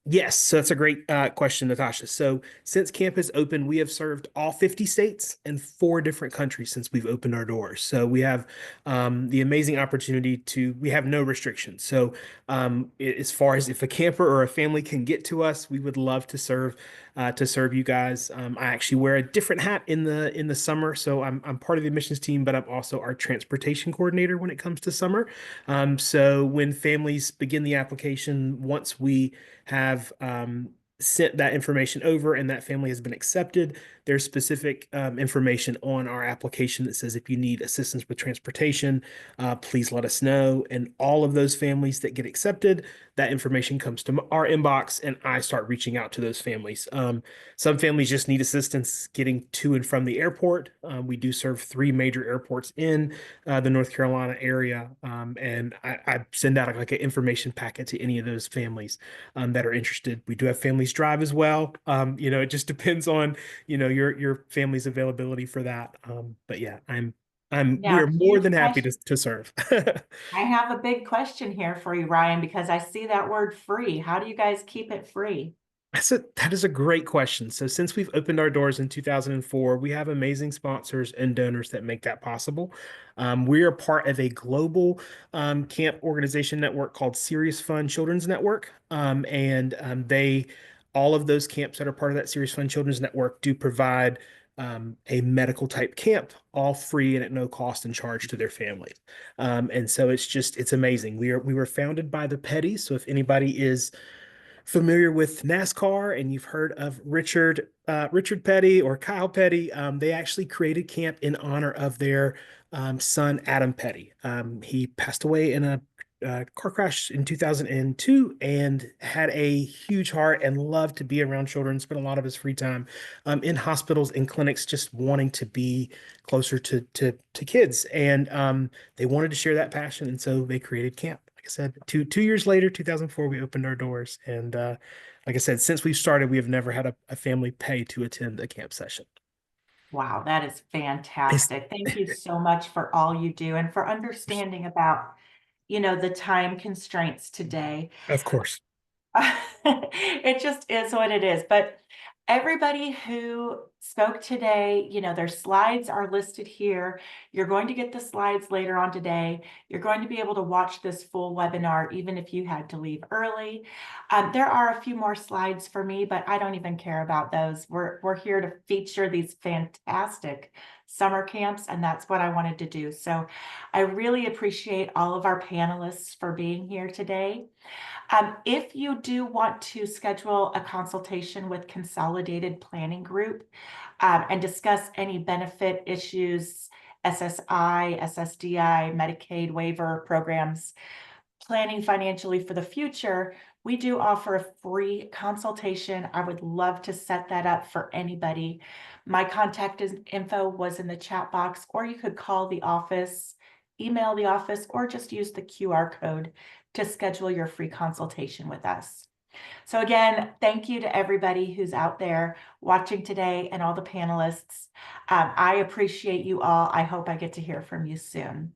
Yes, so that's a great question, Natasha. So since camp is open, we have served all 50 states and 4 different countries since we've opened our doors. So we have the amazing opportunity we have no restrictions. So as far as if a camper or a family can get to us, we would love to serve you guys. I actually wear a different hat in the summer, so I'm part of the admissions team, but I'm also our transportation coordinator when it comes to summer. So when families begin the application, once we have sent that information over and that family has been accepted, there's specific information on our application that says if you need assistance with transportation, please let us know. And all of those families that get accepted, that information comes to our inbox, and I start reaching out to those families. Some families just need assistance getting to and from the airport. We do serve 3 major airports in the North Carolina area, and I send out like an information packet to any of those families that are interested. We do have families drive as well. It just depends on your family's availability for that. But yeah, Now, we're more than happy to serve. I have a big question here for you, Ryan, because I see that word free. How do you guys keep it free? That is a great question. So since we've opened our doors in 2004, we have amazing sponsors and donors that make that possible. We are part of a global camp organization network called Serious Fun Children's Network. All of those camps that are part of that Serious Fun Children's Network do provide a medical type camp, all free and at no cost and charge to their families. And so it's amazing. We were founded by the Petties. So if anybody is familiar with NASCAR and you've heard of Richard Petty or Kyle Petty, they actually created camp in honor of their son, Adam Petty. He passed away in a car crash in 2002 and had a huge heart and loved to be around children, spent a lot of his free time in hospitals and clinics, just wanting to be closer to kids. And they wanted to share that passion, and so they created camp. Like I said, two years later, 2004, we opened our doors. And like I said, since we've started, we have never had a family pay to attend a camp session. Wow, that is fantastic. Thank you so much for all you do and for understanding about, the time constraints today. Of course. It just is what it is. But everybody who spoke today, their slides are listed here. You're going to get the slides later on today. You're going to be able to watch this full webinar, even if you had to leave early. There are a few more slides for me, but I don't even care about those. We're here to feature these fantastic summer camps, and that's what I wanted to do. So I really appreciate all of our panelists for being here today. If you do want to schedule a consultation with Consolidated Planning Group and discuss any benefit issues, SSI, SSDI, Medicaid waiver programs, planning financially for the future, we do offer a free consultation. I would love to set that up for anybody. My contact info was in the chat box, or you could call the office, email the office, or just use the QR code to schedule your free consultation with us. So again, thank you to everybody who's out there watching today and all the panelists. I appreciate you all. I hope I get to hear from you soon.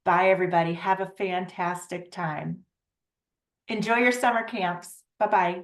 Bye, everybody. Have a fantastic time. Enjoy your summer camps. Bye-bye.